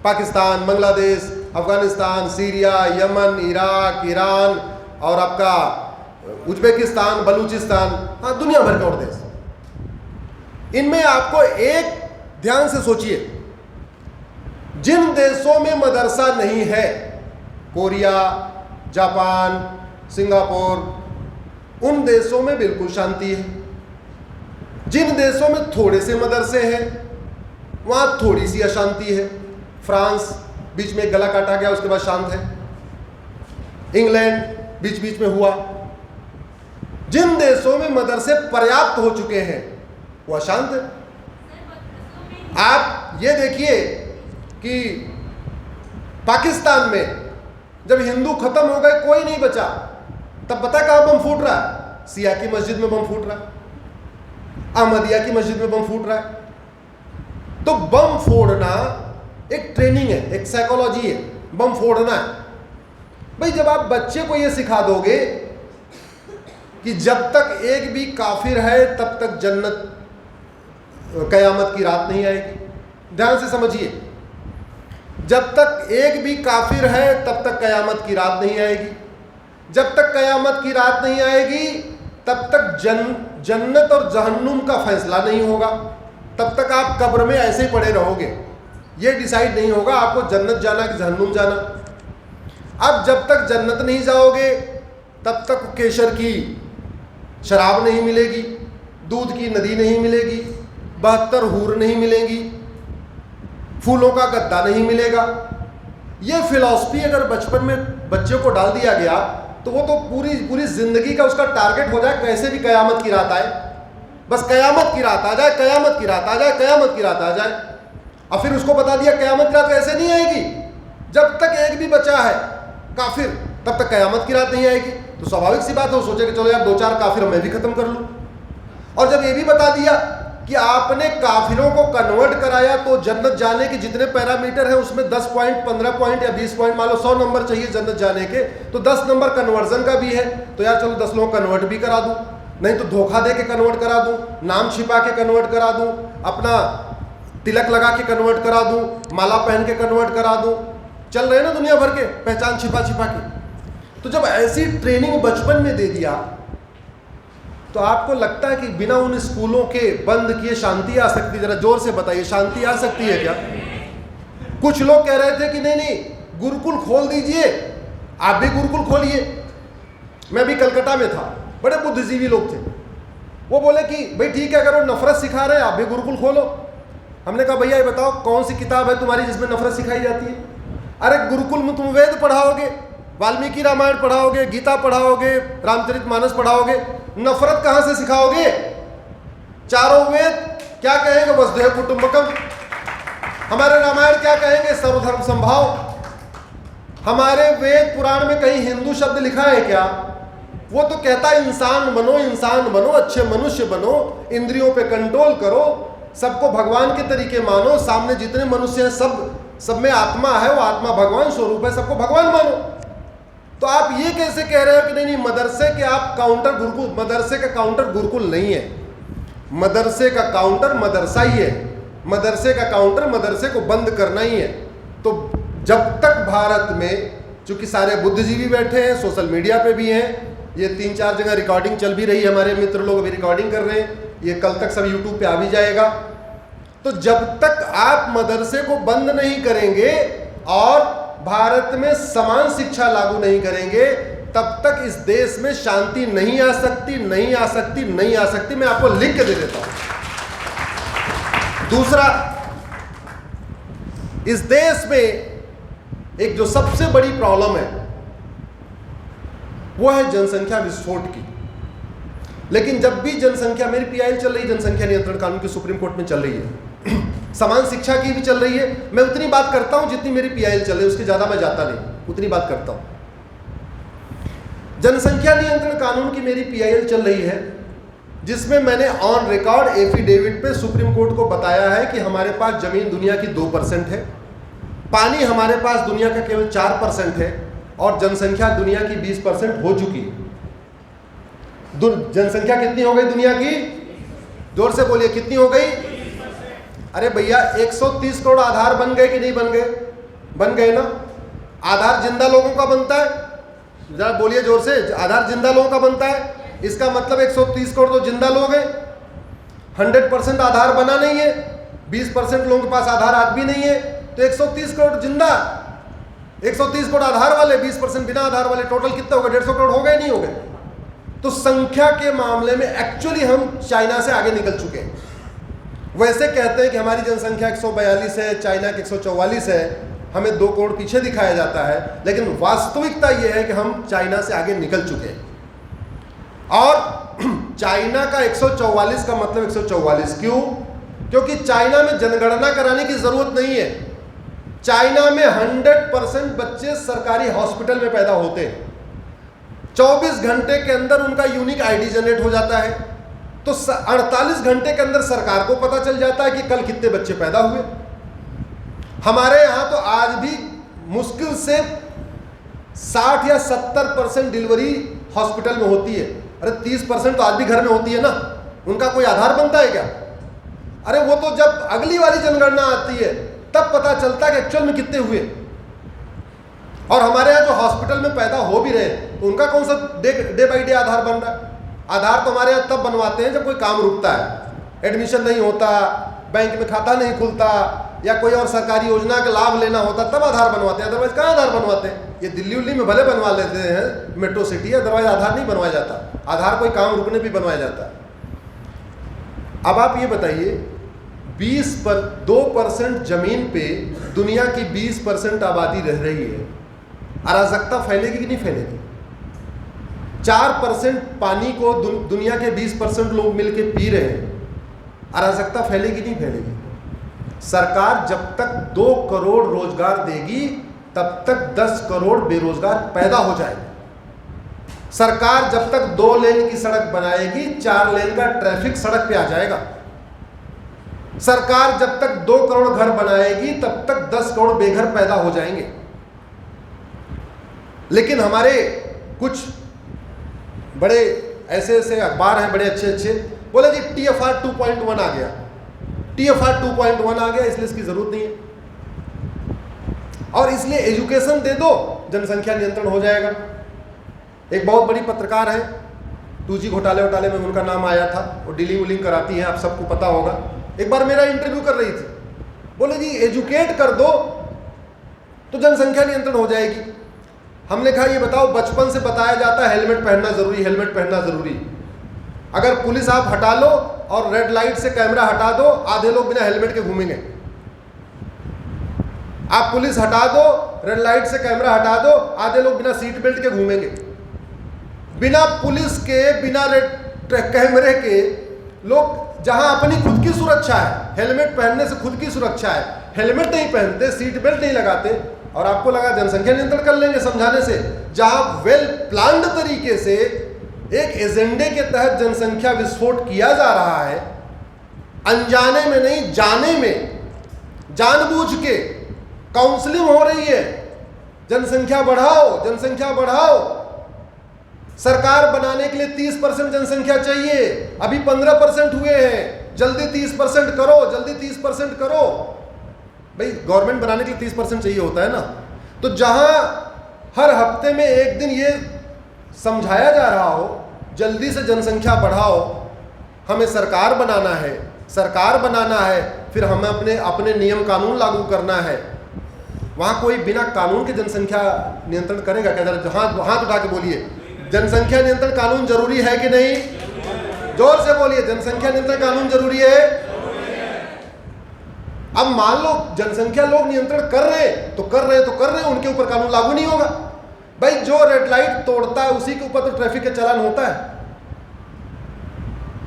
Pakistan, Bangladesh, Afghanistan, Syria, Yemen, Iraq, Iran और आपका उज्बेकिस्तान, बलूचिस्तान, हाँ दुनिया भर के और देश। इनमें आपको एक ध्यान से सोचिए, जिन देशों में मदरसा नहीं है, कोरिया, जापान, सिंगापुर, उन देशों में बिल्कुल शांति है। जिन देशों में थोड़े से मदरसे हैं वहां थोड़ी सी अशांति है। फ्रांस बीच में गला काटा गया, उसके बाद शांत है। इंग्लैंड बीच बीच में हुआ। जिन देशों में मदरसे पर्याप्त हो चुके हैं वो अशांत है। आप ये देखिए कि पाकिस्तान में जब हिंदू खत्म हो गए, कोई नहीं बचा, तब पता कहां बम फूट रहा है? सिया की मस्जिद में बम फूट रहा है, अहमदिया की मस्जिद में बम फूट रहा है। तो बम फोड़ना एक ट्रेनिंग है, एक साइकोलॉजी है, बम फोड़ना है। भाई जब आप बच्चे को ये सिखा दोगे कि जब तक एक भी काफिर है तब तक जन्नत, कयामत की रात नहीं आएगी। ध्यान से समझिए, जब तक एक भी काफिर है तब तक कयामत की रात नहीं आएगी। जब तक कयामत की रात नहीं आएगी तब तक जन्नत और जहन्नुम का फैसला नहीं होगा। तब तक आप कब्र में ऐसे ही पड़े रहोगे, ये डिसाइड नहीं होगा आपको जन्नत जाना कि जहन्नुम जाना। अब जब तक जन्नत नहीं जाओगे तब तक केसर की शराब नहीं मिलेगी, दूध की नदी नहीं मिलेगी, 72 हूर नहीं मिलेंगी, फूलों का गद्दा नहीं मिलेगा। ये फिलॉसफी अगर बचपन में बच्चे को डाल दिया गया तो वो तो पूरी पूरी जिंदगी का उसका टारगेट हो जाए, कैसे भी कयामत की रात आए, बस कयामत की रात आ जाए, कयामत की रात आ जाए, कयामत की रात आ जाए। और फिर उसको बता दिया कयामत की रात ऐसे नहीं आएगी, जब तक एक भी बचा है काफिर तब तक कयामत की रात नहीं आएगी। तो स्वाभाविक सी बात है, वो सोचे कि चलो यार 2-4 काफिर मैं भी खत्म कर लूं। और जब ये भी बता दिया कि आपने काफिरों को कन्वर्ट कराया तो जन्नत जाने के जितने पैरामीटर हैं उसमें 10 पॉइंट, 15 पॉइंट या 20 पॉइंट, मान लो 100 नंबर चाहिए जन्नत जाने के, तो 10 नंबर कन्वर्जन का भी है, तो यार चलो 10 लोग कन्वर्ट भी करा दूं। नहीं तो धोखा दे के कन्वर्ट करा दूं, नाम छिपा के कन्वर्ट करा दूं, अपना तिलक लगा के कन्वर्ट करा दूं, माला पहन के कन्वर्ट करा दूं। चल रहे हैं ना दुनिया भर के पहचान छिपा छिपा के। तो जब ऐसी ट्रेनिंग बचपन में दे दिया तो आपको लगता है कि बिना उन स्कूलों के बंद किए शांति आ सकती? जरा जोर से बताइए, शांति आ सकती है क्या? कुछ लोग कह रहे थे कि नहीं नहीं गुरुकुल खोल दीजिए, आप भी गुरुकुल खोलिए। मैं भी कलकत्ता में था, बड़े बुद्धिजीवी लोग थे, वो बोले कि भाई ठीक है, अगर वो नफरत सिखा रहे हैं आप भी गुरुकुल खोलो। हमने कहा भैया ये बताओ कौन सी किताब है तुम्हारी जिसमें नफरत सिखाई जाती है? अरे गुरुकुल में तुम वेद पढ़ाओगे, वाल्मीकि रामायण पढ़ाओगे, गीता पढ़ाओगे, रामचरितमानस पढ़ाओगे, नफरत कहां से सिखाओगे? चारों वेद क्या कहेंगे? वसुधैव कुटुंबकम। हमारे रामायण क्या कहेंगे? सर्वधर्म संभाव। हमारे वेद पुराण में कहीं हिंदू शब्द लिखा है क्या? वो तो कहता है इंसान बनो, इंसान बनो, अच्छे मनुष्य बनो, इंद्रियों पे कंट्रोल करो, सबको भगवान के तरीके मानो, सामने जितने मनुष्य हैं सब में आत्मा है, वो आत्मा भगवान स्वरूप है, सबको भगवान मानो। तो आप ये कैसे कह रहे हो कि नहीं नहीं मदरसे के आप काउंटर गुरुकुल? मदरसे का काउंटर गुरुकुल नहीं है, मदरसे का काउंटर मदरसा ही है, मदरसे का काउंटर मदरसे को बंद करना ही है। तो जब तक भारत में, चूंकि सारे बुद्धिजीवी बैठे हैं, सोशल मीडिया पे भी हैं, ये 3-4 जगह रिकॉर्डिंग चल भी रही है, हमारे मित्र लोग अभी रिकॉर्डिंग कर रहे हैं, ये कल तक सब यूट्यूब पे आ भी जाएगा। तो जब तक आप मदरसे को बंद नहीं करेंगे और भारत में समान शिक्षा लागू नहीं करेंगे, तब तक इस देश में शांति नहीं आ सकती, नहीं आ सकती, नहीं आ सकती। मैं आपको लिख के दे देता हूं। दूसरा, इस देश में एक जो सबसे बड़ी प्रॉब्लम है वो है जनसंख्या विस्फोट की। लेकिन जब भी जनसंख्या, मेरी पीआईएल चल रही है, जनसंख्या नियंत्रण कानून की सुप्रीम कोर्ट में चल रही है, समान शिक्षा की भी चल रही है, मैं उतनी बात करता हूं जितनी मेरी पीआईएल चल रही है, उसके ज्यादा मैं जाता नहीं, उतनी बात करता हूं। जनसंख्या नियंत्रण कानून की मेरी पीआईएल चल रही है, जिसमें मैंने ऑन रिकॉर्ड एफिडेविट पे सुप्रीम कोर्ट को बताया है कि हमारे पास जमीन दुनिया की 2% है, पानी हमारे पास दुनिया का केवल 4% है, और जनसंख्या दुनिया की 20% हो चुकी है। जनसंख्या कितनी हो गई दुनिया की? जोर से बोलिए, कितनी हो गई? अरे भैया 130 करोड़ आधार बन गए कि नहीं बन गए? बन गए ना। आधार जिंदा लोगों का बनता है, जरा बोलिए जोर से, आधार जिंदा लोगों का बनता है। इसका मतलब 130 करोड़ तो जिंदा लोग हैं। 100% आधार बना नहीं है, 20% लोगों के पास आधार आज भी नहीं है, तो 130 करोड़ जिंदा, 130 करोड़ आधार वाले, 20% बिना आधार वाले, टोटल कितना होगा? 150 करोड़ हो गए नहीं हो गए? तो संख्या के मामले में एक्चुअली हम चाइना से आगे निकल चुके हैं। वैसे कहते हैं कि हमारी जनसंख्या 142 है, चाइना की 144 है, हमें 2 करोड़ पीछे दिखाया जाता है, लेकिन वास्तविकता यह है कि हम चाइना से आगे निकल चुके हैं। और चाइना का 144 का मतलब 144 क्यों? क्योंकि चाइना में जनगणना कराने की जरूरत नहीं है। चाइना में 100% बच्चे सरकारी हॉस्पिटल में पैदा होते हैं, 24 घंटे के अंदर उनका यूनिक आईडी जनरेट हो जाता है, तो 48 घंटे के अंदर सरकार को पता चल जाता है कि कल कितने बच्चे पैदा हुए। हमारे यहाँ तो आज भी मुश्किल से 60 या 70% डिलीवरी हॉस्पिटल में होती है। अरे 30% तो आज भी घर में होती है ना, उनका कोई आधार बनता है क्या? अरे वो तो जब अगली वाली जनगणना आती है तब पता चलता है कि एक्चुअल में कितने हुए। और हमारे यहाँ जो हॉस्पिटल में पैदा हो भी रहे तो उनका कौन सा डे बाई डे आधार बन रहा है? आधार तो हमारे यहाँ तब बनवाते हैं जब कोई काम रुकता है, एडमिशन नहीं होता, बैंक में खाता नहीं खुलता, या कोई और सरकारी योजना का लाभ लेना होता, तब आधार बनवाते हैं। अदरवाइज कहाँ आधार बनवाते हैं? ये दिल्ली उल्ली में भले बनवा लेते हैं, मेट्रो सिटी, अदरवाइज आधार नहीं बनवाया जाता। आधार कोई काम रुकने भी बनवाया जाता है। अब आप ये बताइए, 2% जमीन पे दुनिया की 20% आबादी रह रही है, अराजकता फैलेगी कि नहीं फैलेगी? 4% पानी को दुनिया के 20% लोग मिलके पी रहे हैं, अराजकता फैलेगी नहीं फैलेगी? सरकार जब तक 2 करोड़ रोजगार देगी तब तक 10 करोड़ बेरोजगार पैदा हो जाएंगे। सरकार जब तक 2 लेन की सड़क बनाएगी, 4 लेन का ट्रैफिक सड़क पे आ जाएगा। सरकार जब तक 2 करोड़ घर बनाएगी तब तक 10 करोड़ बेघर पैदा हो जाएंगे। लेकिन हमारे कुछ बड़े ऐसे ऐसे अखबार हैं बड़े अच्छे अच्छे, बोले जी TFR 2.1 आ गया, TFR 2.1 आ गया, इसलिए इसकी जरूरत नहीं है, और इसलिए एजुकेशन दे दो, जनसंख्या नियंत्रण हो जाएगा। एक बहुत बड़ी पत्रकार है, 2G घोटाले में उनका नाम आया था, वो डीलिंग उलिंग कराती हैं, आप सबको पता होगा। एक बार मेरा इंटरव्यू कर रही थी, बोले जी एजुकेट कर दो तो जनसंख्या नियंत्रण हो जाएगी। हमने कहा ये बताओ, बचपन से बताया जाता है हेलमेट पहनना जरूरी, हेलमेट पहनना जरूरी, अगर पुलिस आप हटा लो और रेड लाइट से कैमरा हटा दो, आधे लोग बिना हेलमेट के घूमेंगे। आप पुलिस हटा दो, रेड लाइट से कैमरा हटा दो, आधे लोग बिना सीट बेल्ट के घूमेंगे। बिना पुलिस के, बिना रेड कैमरे के लोग, जहां अपनी खुद की सुरक्षा है, हेलमेट पहनने से खुद की सुरक्षा है, हेलमेट नहीं पहनते, सीट बेल्ट नहीं लगाते, और आपको लगा जनसंख्या नियंत्रण कर लेंगे समझाने से। जहां वेल प्लान्ड तरीके से एक एजेंडे के तहत जनसंख्या विस्फोट किया जा रहा है, अनजाने में नहीं जाने में, जानबूझ के काउंसलिंग हो रही है, जनसंख्या बढ़ाओ, जनसंख्या बढ़ाओ। सरकार बनाने के लिए 30% जनसंख्या चाहिए, अभी 15% हुए हैं, जल्दी 30% करो, जल्दी 30% करो। भाई गवर्नमेंट बनाने के लिए 30% चाहिए होता है ना। तो जहां हर हफ्ते में एक दिन ये समझाया जा रहा हो जल्दी से जनसंख्या बढ़ाओ, हमें सरकार बनाना है, सरकार बनाना है, फिर हमें अपने अपने नियम कानून लागू करना है, वहां कोई बिना कानून के जनसंख्या नियंत्रण करेगा क्या? जरा हाथ उठा के बोलिए, जनसंख्या नियंत्रण कानून जरूरी है कि नहीं? जोर से बोलिए, जनसंख्या नियंत्रण कानून जरूरी है। अब मान लो जनसंख्या लोग नियंत्रण कर रहे हैं तो कर रहे हैं, उनके ऊपर कानून लागू नहीं होगा। भाई जो रेड लाइट तोड़ता है उसी के ऊपर तो ट्रैफिक का चालान होता है।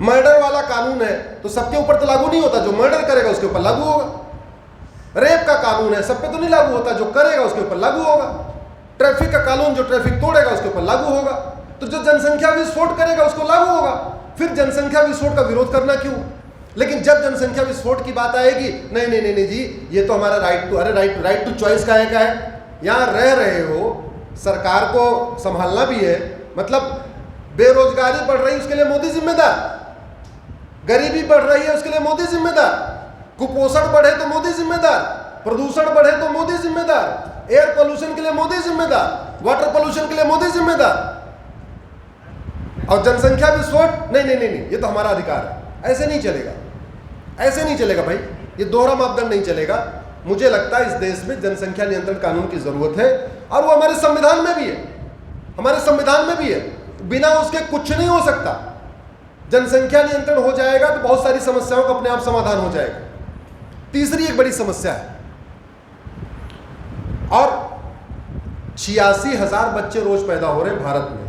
मर्डर वाला कानून है तो सबके ऊपर तो लागू नहीं होता, जो मर्डर करेगा उसके ऊपर लागू होगा। रेप का कानून है, सब पे तो नहीं लागू होता, जो करेगा उसके ऊपर लागू होगा। ट्रैफिक का कानून, जो ट्रैफिक तोड़ेगा उसके ऊपर लागू होगा। तो जो जनसंख्या विस्फोट करेगा उसको लागू होगा। फिर जनसंख्या विस्फोट का विरोध करना क्यों? लेकिन जब जनसंख्या विस्फोट की बात आएगी, नहीं नहीं नहीं जी, ये तो हमारा राइट टू, अरे राइट टू चॉइस का है, यहां रह रहे हो, सरकार को संभालना भी है। मतलब बेरोजगारी बढ़ रही है उसके लिए मोदी जिम्मेदार, गरीबी बढ़ रही है उसके लिए मोदी जिम्मेदार, कुपोषण बढ़े तो मोदी जिम्मेदार, प्रदूषण बढ़े तो मोदी जिम्मेदार, एयर पोल्यूशन के लिए मोदी जिम्मेदार, वाटर पोल्यूशन के लिए मोदी जिम्मेदार, और जनसंख्या विस्फोट नहीं नहीं नहीं नहीं, ये तो हमारा अधिकार है। ऐसे नहीं चलेगा, ऐसे नहीं चलेगा भाई, ये दोहरा मापदंड नहीं चलेगा। मुझे लगता है इस देश में जनसंख्या नियंत्रण कानून की जरूरत है, और वो हमारे संविधान में भी है, हमारे संविधान में भी है। बिना उसके कुछ नहीं हो सकता। जनसंख्या नियंत्रण हो जाएगा तो बहुत सारी समस्याओं का अपने आप समाधान हो जाएगा। तीसरी एक बड़ी समस्या है, और 86,000 बच्चे रोज पैदा हो रहे हैं भारत में।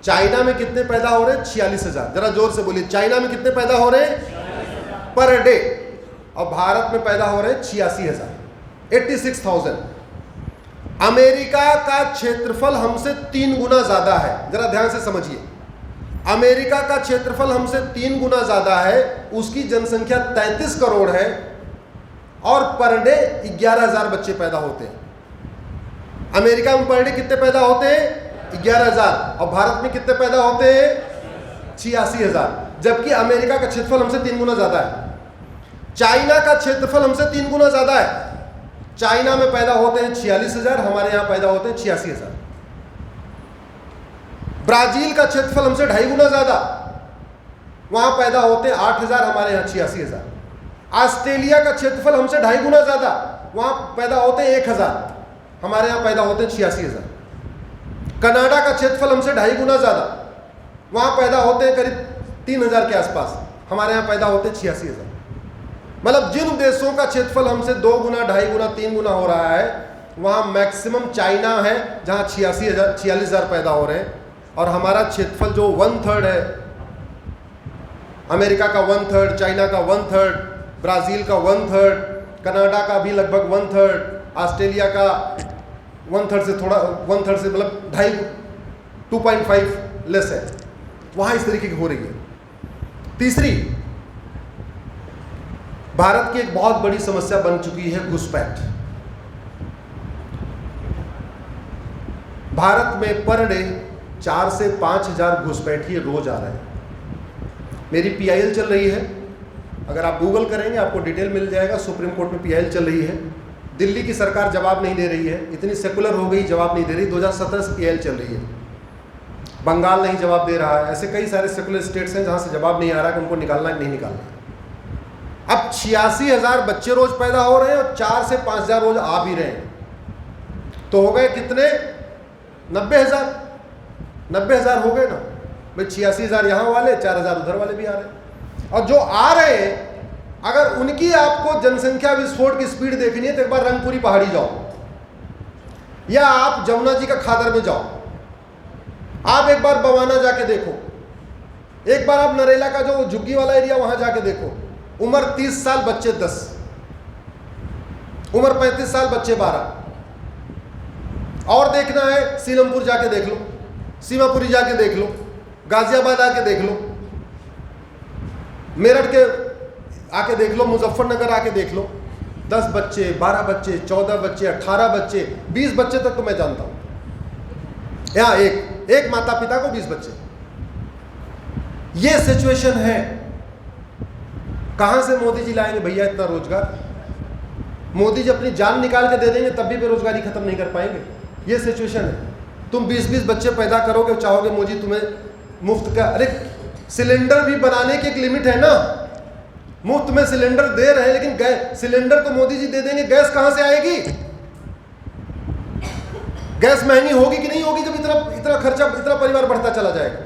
चाइना में कितने पैदा हो रहे हैं? 46,000। जरा जोर से बोलिए, चाइना में कितने पैदा हो रहे हैं पर डे? और भारत में पैदा हो रहे हैं 86,000, 86,000। अमेरिका का क्षेत्रफल हमसे 3 गुना ज्यादा है, जरा ध्यान से समझिए। अमेरिका का क्षेत्रफल हमसे 3 गुना ज्यादा है, उसकी जनसंख्या 33 करोड़ है, और पर डे 11,000 बच्चे पैदा होते हैं। अमेरिका में पर डे कितने पैदा होते हैं? 11,000। और भारत में कितने पैदा होते हैं? 86,000। जबकि अमेरिका का क्षेत्रफल हमसे 3 गुना ज्यादा है। चाइना का क्षेत्रफल हमसे 3 गुना ज्यादा है। चाइना में पैदा होते हैं 46,000, हमारे यहां पैदा होते हैं 86,000। ब्राजील का क्षेत्रफल हमसे 2.5 गुना ज्यादा, वहां पैदा होते हैं 8,000, हमारे यहां 86,000। ऑस्ट्रेलिया का क्षेत्रफल हमसे 2.5 गुना ज्यादा, वहां पैदा होते हैं 1,000, हमारे यहां पैदा होते हैं 86,000। कनाडा का क्षेत्रफल हमसे 2.5 गुना ज्यादा, वहां पैदा होते हैं करीब 3,000 के आसपास, हमारे यहां पैदा होते हैं 86,000। मतलब जिन देशों का क्षेत्रफल हमसे 2 गुना, 2.5 गुना, 3 गुना हो रहा है, वहां मैक्सिमम चाइना है जहां 46,000 पैदा हो रहे हैं, और हमारा क्षेत्रफल जो 1/3 है, अमेरिका का 1/3, चाइना का 1/3, ब्राजील का 1/3, कनाडा का भी लगभग 1/3, ऑस्ट्रेलिया का 1/3 से थोड़ा 1/3 से मतलब 2.5 लेस है, वहां इस तरीके की हो रही है। तीसरी, भारत की एक बहुत बड़ी समस्या बन चुकी है घुसपैठ। भारत में पर डे 4 से 5 हज़ार घुसपैठिए रोज आ रहे हैं। मेरी PIL चल रही है, अगर आप गूगल करेंगे आपको डिटेल मिल जाएगा। सुप्रीम कोर्ट में PIL चल रही है। दिल्ली की सरकार जवाब नहीं दे रही है, इतनी सेकुलर हो गई, जवाब नहीं दे रही। 2017 से PIL चल रही है। बंगाल नहीं जवाब दे रहा है। ऐसे कई सारे सेकुलर स्टेट्स हैं जहाँ से जवाब नहीं आ रहा कि उनको निकालना है कि नहीं निकालना। अब 86,000 बच्चे रोज पैदा हो रहे हैं और 4 से 5 हज़ार रोज आ भी रहे हैं, तो हो गए कितने? 90,000। 90,000 हो गए ना भाई। 86,000 यहाँ वाले, 4,000 उधर वाले भी आ रहे हैं। और जो आ रहे हैं, अगर उनकी आपको जनसंख्या विस्फोट की स्पीड देखनी है तो एक बार रंगपुरी पहाड़ी जाओ, या आप जमुना जी का खादर में जाओ, आप एक बार बवाना जाके देखो, एक बार आप नरेला का जो झुग्गी वाला एरिया वहां जाके देखो। उम्र 30 साल बच्चे 10, उम्र 35 साल बच्चे 12। और देखना है सीलमपुर जाके देख लो, सीमापुरी जाके देख लो, गाजियाबाद आके देख लो, मेरठ के आके देख लो, मुजफ्फरनगर आके देख लो। 10 बच्चे, 12 बच्चे, 14 बच्चे, 18 बच्चे, 20 बच्चे तक तो मैं जानता हूं। यहाँ एक माता पिता को 20 बच्चे। ये सिचुएशन है। कहां से मोदी जी लाएंगे भैया इतना रोजगार? मोदी जी अपनी जान निकाल के दे देंगे तब भी बेरोजगारी खत्म नहीं कर पाएंगे। ये सिचुएशन है। तुम 20-20 बच्चे पैदा करोगे, चाहोगे मोदी तुम्हें मुफ्त का? अरे सिलेंडर भी बनाने की एक लिमिट है ना। मुफ्त में सिलेंडर दे रहे हैं, लेकिन गैस सिलेंडर तो मोदी जी दे देंगे, गैस कहां से आएगी? गैस महंगी होगी कि नहीं होगी जब इतना खर्चा, इतना परिवार बढ़ता चला जाएगा।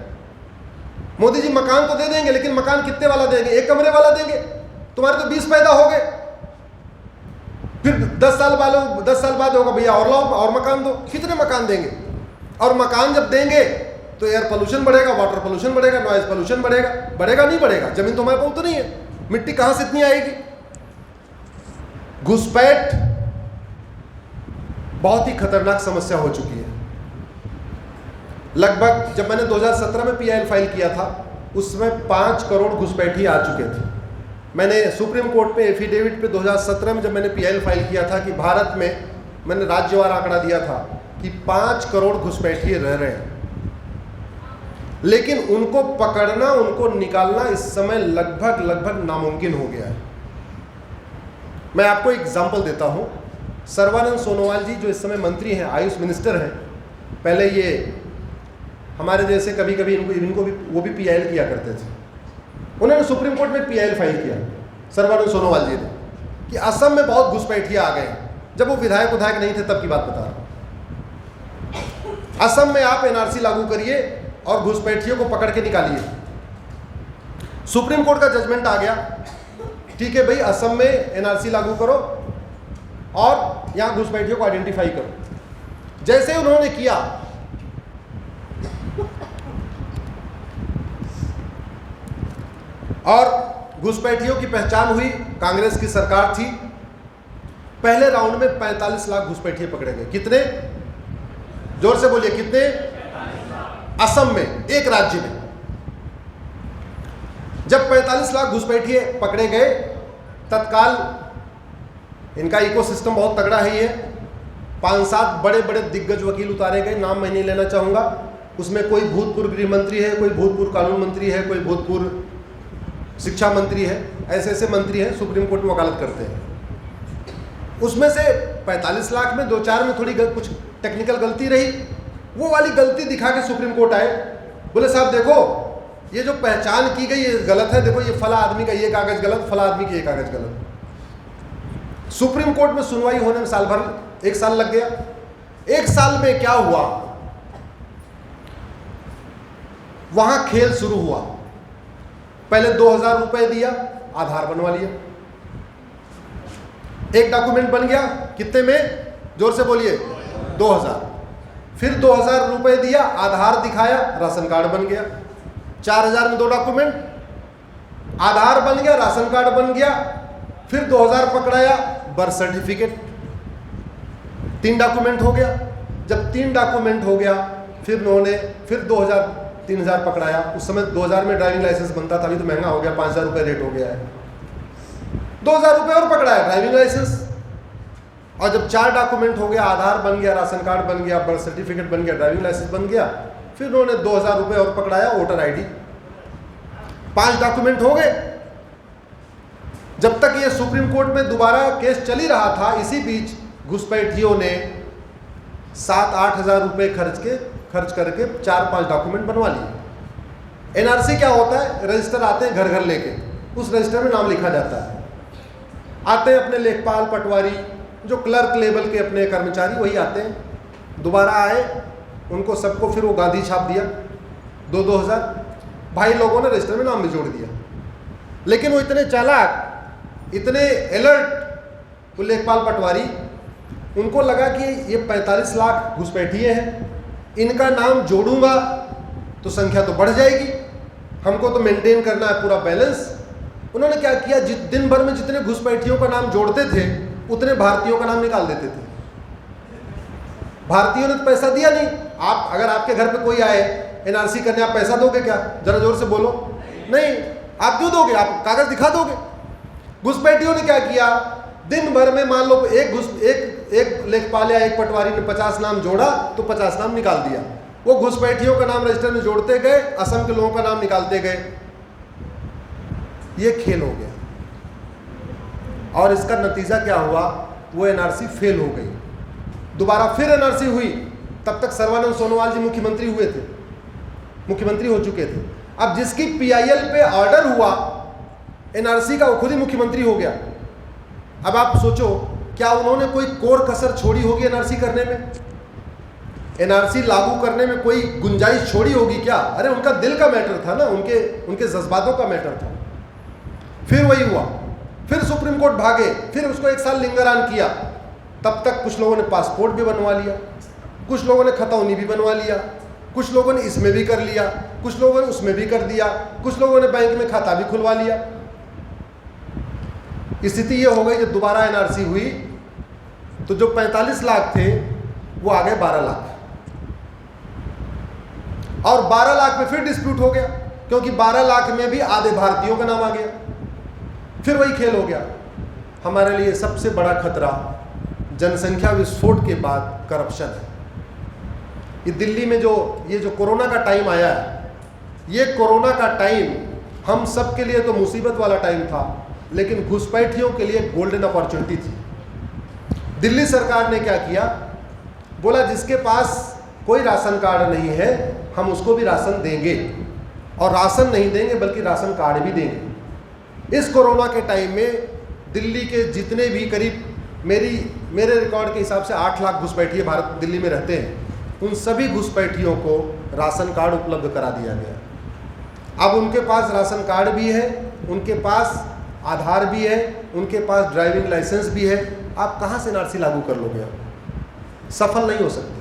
मोदी जी मकान तो दे देंगे, लेकिन मकान कितने वाला देंगे? 1 कमरे वाला देंगे। तुम्हारे तो 20 पैदा हो गए, फिर 10 साल बाद होगा भैया और लाओ और मकान दो। कितने मकान देंगे? और मकान जब देंगे तो एयर पोल्यूशन बढ़ेगा, वाटर पोल्यूशन बढ़ेगा, नॉइज पोल्यूशन बढ़ेगा। बढ़ेगा नहीं बढ़ेगा? जमीन तो हमारे पास उतनी है, मिट्टी कहां से इतनी आएगी? घुसपैठ बहुत ही खतरनाक समस्या हो चुकी है। लगभग जब मैंने 2017 में PIL फाइल किया था, उसमें 5 करोड़ घुसपैठी आ चुके थे। मैंने सुप्रीम कोर्ट में एफिडेविट पे 2017 में जब मैंने PIL फाइल किया था कि भारत में, मैंने राज्यवार आंकड़ा दिया था कि 5 करोड़ घुसपैठी रह रहे हैं, लेकिन उनको पकड़ना, उनको निकालना इस समय लगभग नामुमकिन हो गया है। मैं आपको एग्जांपल देता हूं। सर्बानंद सोनोवाल जी जो इस समय मंत्री हैं, आयुष मिनिस्टर हैं, पहले ये हमारे जैसे कभी कभी इनको भी वो भी PIL किया करते थे। उन्होंने सुप्रीम कोर्ट में PIL फाइल किया, सर्बानंद सोनोवाल जी ने, कि असम में बहुत घुसपैठियां आ गए। जब वो विधायक नहीं थे तब की बात बता रहा हूं। असम में आप NRC लागू करिए और घुसपैठियों को पकड़ के निकालिए। सुप्रीम कोर्ट का जजमेंट आ गया, ठीक है भाई, असम में NRC लागू करो और यहां घुसपैठियों को आइडेंटिफाई करो। जैसे उन्होंने किया, और घुसपैठियों की पहचान हुई, कांग्रेस की सरकार थी, पहले राउंड में 45 लाख घुसपैठिए पकड़े गए। कितने? जोर से बोलिए, कितने? असम में, एक राज्य में। जब 45 लाख घुसपैठिए पकड़े गए, तत्काल इनका इकोसिस्टम बहुत तगड़ा है। ये 5-7 बड़े बड़े दिग्गज वकील उतारे गए, नाम मैं नहीं लेना चाहूंगा। उसमें कोई भूतपूर्व गृह मंत्री है, कोई भूतपूर्व कानून मंत्री है, कोई भूतपूर्व शिक्षा मंत्री है, ऐसे मंत्री हैं सुप्रीम कोर्ट में वकालत करते हैं। उसमें से 45 लाख में 2-4 में थोड़ी कुछ टेक्निकल गलती रही, वो वाली गलती दिखा के सुप्रीम कोर्ट आए, बोले साहब देखो ये जो पहचान की गई ये गलत है, देखो ये फला आदमी का ये कागज गलत, फला आदमी की ये कागज गलत। सुप्रीम कोर्ट में सुनवाई होने में साल भर, 1 साल लग गया। 1 साल में क्या हुआ, वहां खेल शुरू हुआ। पहले 2,000 रुपए दिया, आधार बनवा लिया, एक डॉक्यूमेंट बन गया। कितने में? जोर से बोलिए, 2,000। फिर 2,000 रुपए दिया, आधार दिखाया, राशन कार्ड बन गया। 4,000 में 2 डॉक्यूमेंट, आधार बन गया, राशन कार्ड बन गया। फिर 2,000 पकड़ाया, बर्थ सर्टिफिकेट, 3 डॉक्यूमेंट हो गया। जब 3 डॉक्यूमेंट हो गया, फिर उन्होंने फिर 3,000 पकड़ाया। उस समय 2,000 में ड्राइविंग लाइसेंस बनता था, अभी तो महंगा हो गया, 5,000 रुपये रेट हो गया है। 2,000 रुपये और पकड़ाया, ड्राइविंग लाइसेंस। और जब 4 डॉक्यूमेंट हो गया, आधार बन गया, राशन कार्ड बन गया, बर्थ सर्टिफिकेट बन गया, ड्राइविंग लाइसेंस बन गया, फिर उन्होंने 2000 रुपये और पकड़ाया, वोटर आईडी। 5 डॉक्यूमेंट हो गए। जब तक ये सुप्रीम कोर्ट में दोबारा केस चल ही रहा था, इसी बीच घुसपैठियों ने 7-8 हज़ार रुपये खर्च करके 4-5 डॉक्यूमेंट बनवा लिए। एनआरसी क्या होता है? रजिस्टर आते हैं घर घर लेके, उस रजिस्टर में नाम लिखा जाता है। आते हैं अपने लेखपाल, पटवारी, जो क्लर्क लेवल के अपने कर्मचारी, वही आते हैं। दोबारा आए, उनको सबको फिर वो गांधी छाप दिया 2-2 हज़ार। भाई लोगों ने रजिस्टर में नाम भी जोड़ दिया। लेकिन वो इतने चालाक, इतने अलर्ट, वो लेखपाल पटवारी, उनको लगा कि ये 45 लाख घुसपैठिए हैं, इनका नाम जोड़ूंगा तो संख्या तो बढ़ जाएगी, हमको तो मेंटेन करना है पूरा बैलेंस। उन्होंने क्या किया, दिन भर में जितने घुसपैठियों का नाम जोड़ते थे उतने भारतीयों का नाम निकाल देते थे। भारतीयों ने तो पैसा दिया नहीं। आप अगर आपके घर पे कोई आए एनआरसी करने, आप पैसा दोगे क्या? जरा जोर से बोलो। नहीं। आप क्यों दोगे? आप कागज दिखा दोगे। घुसपैठियों ने क्या किया, दिन भर में मान लो एक लेखपाल या एक पटवारी ने 50 नाम जोड़ा तो 50 नाम निकाल दिया। वो घुसपैठियों का नाम रजिस्टर में जोड़ते गए, असम के लोगों का नाम निकालते गए। ये खेल हो गया और इसका नतीजा क्या हुआ, वो एनआरसी फेल हो गई। दोबारा फिर एनआरसी हुई। तब तक सर्बानंद सोनोवाल जी मुख्यमंत्री हो चुके थे। अब जिसकी पीआईएल पे ऑर्डर हुआ एनआरसी का, वो खुद ही मुख्यमंत्री हो गया। अब आप सोचो, क्या उन्होंने कोई कोर कसर छोड़ी होगी एनआरसी करने में? एनआरसी लागू करने में कोई गुंजाइश छोड़ी होगी क्या? अरे उनका दिल का मैटर था ना, उनके जज्बातों का मैटर था। फिर वही हुआ, फिर सुप्रीम कोर्ट भागे, फिर उसको 1 साल लिंगरान किया। तब तक कुछ लोगों ने पासपोर्ट भी बनवा लिया, कुछ लोगों ने खतौनी भी बनवा लिया, कुछ लोगों ने इसमें भी कर लिया, कुछ लोगों ने उसमें भी कर दिया, कुछ लोगों ने बैंक में खाता भी खुलवा लिया। स्थिति ये हो गई, जब दोबारा एनआरसी हुई तो जो 45 लाख थे वो आ गए 12 लाख, और 12 लाख में फिर डिस्प्यूट हो गया, क्योंकि 12 लाख में भी आधे भारतीयों का नाम आ गया। फिर वही खेल हो गया। हमारे लिए सबसे बड़ा खतरा जनसंख्या विस्फोट के बाद करप्शन है। ये दिल्ली में ये जो कोरोना का टाइम आया है, ये कोरोना का टाइम हम सब के लिए तो मुसीबत वाला टाइम था, लेकिन घुसपैठियों के लिए गोल्डन अपॉर्चुनिटी थी। दिल्ली सरकार ने क्या किया, बोला जिसके पास कोई राशन कार्ड नहीं है हम उसको भी राशन देंगे, और राशन नहीं देंगे बल्कि राशन कार्ड भी देंगे। इस कोरोना के टाइम में दिल्ली के जितने भी करीब मेरे रिकॉर्ड के हिसाब से 8 लाख घुसपैठिए भारत दिल्ली में रहते हैं, उन सभी घुसपैठियों को राशन कार्ड उपलब्ध करा दिया गया। अब उनके पास राशन कार्ड भी है, उनके पास आधार भी है, उनके पास ड्राइविंग लाइसेंस भी है। आप कहाँ से एनआरसी लागू कर लोगे? आप सफल नहीं हो सकते।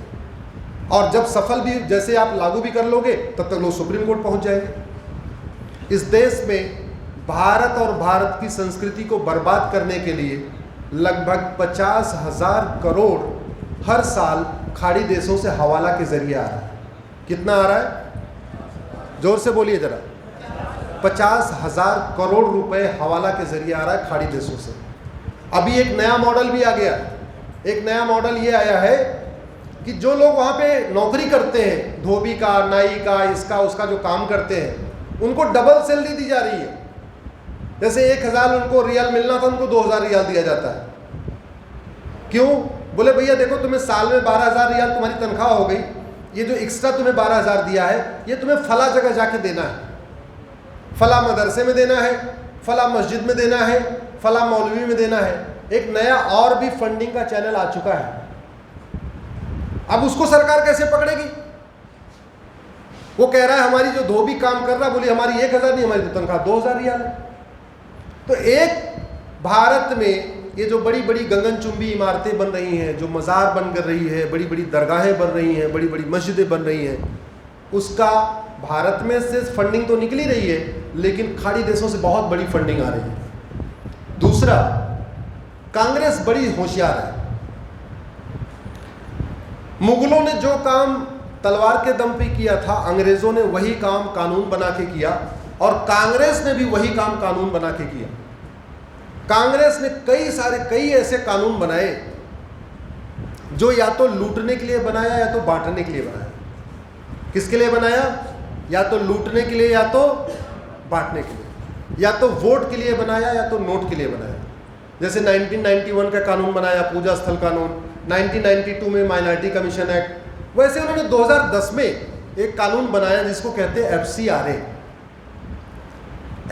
और जब सफल भी जैसे आप लागू भी कर लोगे तब तक लोग सुप्रीम कोर्ट पहुंच जाएंगे। इस देश में भारत और भारत की संस्कृति को बर्बाद करने के लिए लगभग 50,000 करोड़ हर साल खाड़ी देशों से हवाला के जरिए आ रहा है। कितना आ रहा है? जोर से बोलिए जरा। 50,000 करोड़ रुपए हवाला के जरिए आ रहा है खाड़ी देशों से। अभी एक नया मॉडल भी आ गया। एक नया मॉडल ये आया है कि जो लोग वहाँ पे नौकरी करते हैं, धोबी का, नाई का, इसका उसका जो काम करते हैं, उनको डबल सैलरी दी जा रही है। जैसे 1,000 उनको रियाल मिलना था, उनको 2,000 रियाल दिया जाता है। क्यों? बोले भैया देखो, तुम्हें साल में 12,000 रियाल तुम्हारी तनख्वाह हो गई, ये जो एक्स्ट्रा तुम्हें 12,000 दिया है ये तुम्हें फला जगह जाके देना है, फला मदरसे में देना है, फला मस्जिद में देना है, फला मौलवी में देना है। एक नया और भी फंडिंग का चैनल आ चुका है। अब उसको सरकार कैसे पकड़ेगी? वो कह रहा है हमारी जो धोबी काम कर रहा, बोली हमारी 1,000 नहीं, हमारी तो तनख्वाह 2,000 रियाल है। तो एक भारत में ये जो बड़ी बड़ी गगनचुंबी इमारतें बन रही हैं, जो मज़ार बन कर रही है, बड़ी बड़ी दरगाहें बन रही हैं, बड़ी बड़ी मस्जिदें बन रही हैं, उसका भारत में से फंडिंग तो निकल ही रही है, लेकिन खाड़ी देशों से बहुत बड़ी फंडिंग आ रही है। दूसरा, कांग्रेस बड़ी होशियार है। मुगलों ने जो काम तलवार के दम पे किया था, अंग्रेजों ने वही काम कानून बना के किया, और कांग्रेस ने भी वही काम कानून बना के किया। कांग्रेस ने कई ऐसे कानून बनाए जो या तो लूटने के लिए बनाया या तो बांटने के लिए बनाया। किसके लिए बनाया? या तो लूटने के लिए, या तो बांटने के लिए, या तो वोट के लिए बनाया, या तो नोट के लिए बनाया। जैसे 1991 का कानून बनाया, पूजा स्थल कानून, 1992 में माइनॉरिटी कमीशन एक्ट। वैसे उन्होंने 2010 में एक कानून बनाया जिसको कहते हैं FCRA।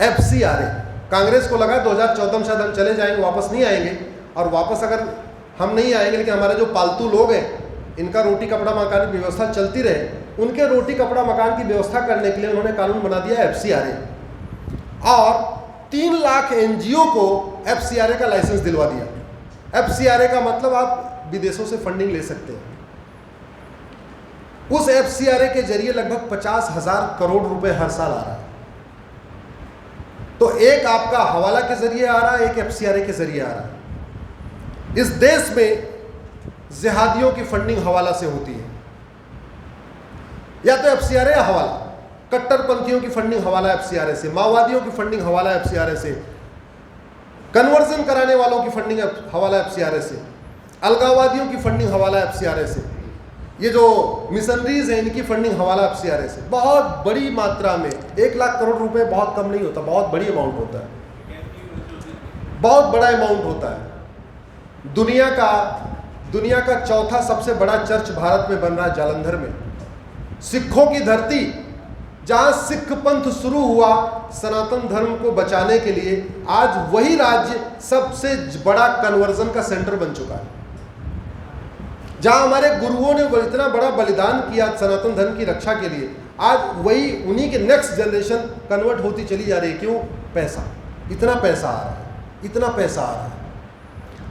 FCRA कांग्रेस को लगा 2014 में शायद हम चले जाएंगे, वापस नहीं आएंगे, और वापस अगर हम नहीं आएंगे लेकिन हमारे जो पालतू लोग हैं इनका रोटी कपड़ा मकान की व्यवस्था चलती रहे, उनके रोटी कपड़ा मकान की व्यवस्था करने के लिए उन्होंने कानून बना दिया FCRA, और 3 लाख NGO को FCRA का लाइसेंस दिलवा दिया। FCRA का मतलब आप विदेशों से फंडिंग ले सकते हैं। उस FCRA के जरिए लगभग 50,000 करोड़ रुपए हर साल आ रहा है। तो एक आपका हवाला के जरिए आ रहा है, एक FCRA के जरिए आ रहा है। इस देश में जिहादियों की फंडिंग हवाला से होती है, या तो FCRA या हवाला। कट्टरपंथियों की फंडिंग हवाला FCRA से, माओवादियों की फंडिंग हवाला FCRA से, कन्वर्जन कराने वालों की फंडिंग हवाला FCRA से, अलगाववादियों की फंडिंग हवाला FCRA से, ये जो मिशनरीज हैं इनकी फंडिंग हवाला FCRA से। बहुत बड़ी मात्रा में 1 लाख करोड़ रुपए बहुत कम नहीं होता, बहुत बड़ी अमाउंट होता है, बहुत बड़ा अमाउंट होता है। दुनिया का चौथा सबसे बड़ा चर्च भारत में बन रहा है, जालंधर में। सिखों की धरती, जहां सिख पंथ शुरू हुआ सनातन धर्म को बचाने के लिए, आज वही राज्य सबसे बड़ा कन्वर्जन का सेंटर बन चुका है। जहां हमारे गुरुओं ने इतना बड़ा बलिदान किया सनातन धर्म की रक्षा के लिए, आज वही उन्हीं के नेक्स्ट जनरेशन कन्वर्ट होती चली जा रही है। क्यों? पैसा, इतना पैसा आ रहा है, इतना पैसा आ रहा है।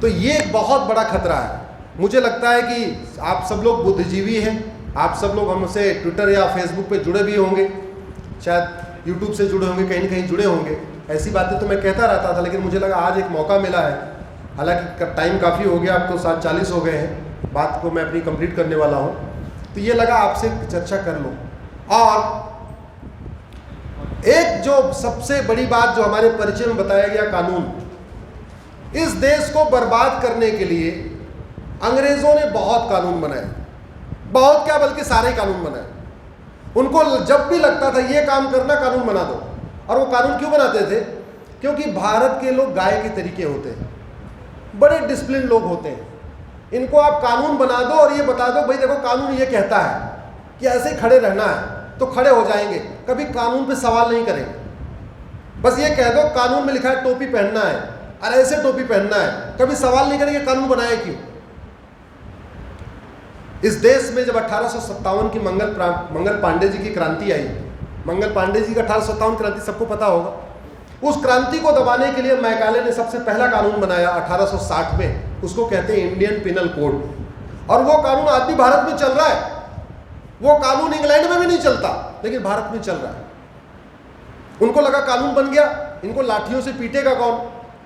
तो ये एक बहुत बड़ा खतरा है। मुझे लगता है कि आप सब लोग बुद्धिजीवी हैं, आप सब लोग हमसे ट्विटर या फेसबुक पे जुड़े भी होंगे, शायद यूट्यूब से जुड़े होंगे, कहीं न कहीं जुड़े होंगे। ऐसी बातें तो मैं कहता रहता था, लेकिन मुझे लगा आज एक मौका मिला है। हालांकि टाइम काफ़ी हो गया, अब तो 7:40 हो गए हैं, बात को मैं अपनी कंप्लीट करने वाला हूँ, तो ये लगा आपसे चर्चा कर लूँ। और एक जो सबसे बड़ी बात जो हमारे परिचय में बताया गया कानून, इस देश को बर्बाद करने के लिए अंग्रेजों ने बहुत कानून बनाए, बहुत क्या बल्कि सारे कानून बनाए। उनको जब भी लगता था ये काम करना, कानून बना दो। और वो कानून क्यों बनाते थे? क्योंकि भारत के लोग गाय के तरीके होते हैं, बड़े डिसिप्लिन लोग होते हैं। इनको आप कानून बना दो और ये बता दो भाई देखो कानून ये कहता है कि ऐसे ही खड़े रहना है, तो खड़े हो जाएंगे, कभी कानून पे सवाल नहीं करेंगे। बस ये कह दो कानून में लिखा है टोपी पहनना है और ऐसे टोपी पहनना है, कभी सवाल नहीं करेंगे कानून बनाया क्यों। इस देश में जब 1857 की मंगल पांडे जी की क्रांति आई, मंगल पांडे जी की 1857 क्रांति सबको पता होगा, उस क्रांति को दबाने के लिए मैकाले ने सबसे पहला कानून बनाया 1860 में, उसको कहते हैं इंडियन पिनल कोड। और वो कानून आज भी भारत में चल रहा है। वो कानून इंग्लैंड में भी नहीं चलता, लेकिन भारत में चल रहा है। उनको लगा कानून बन गया, इनको लाठियों से पीटेगा कौन,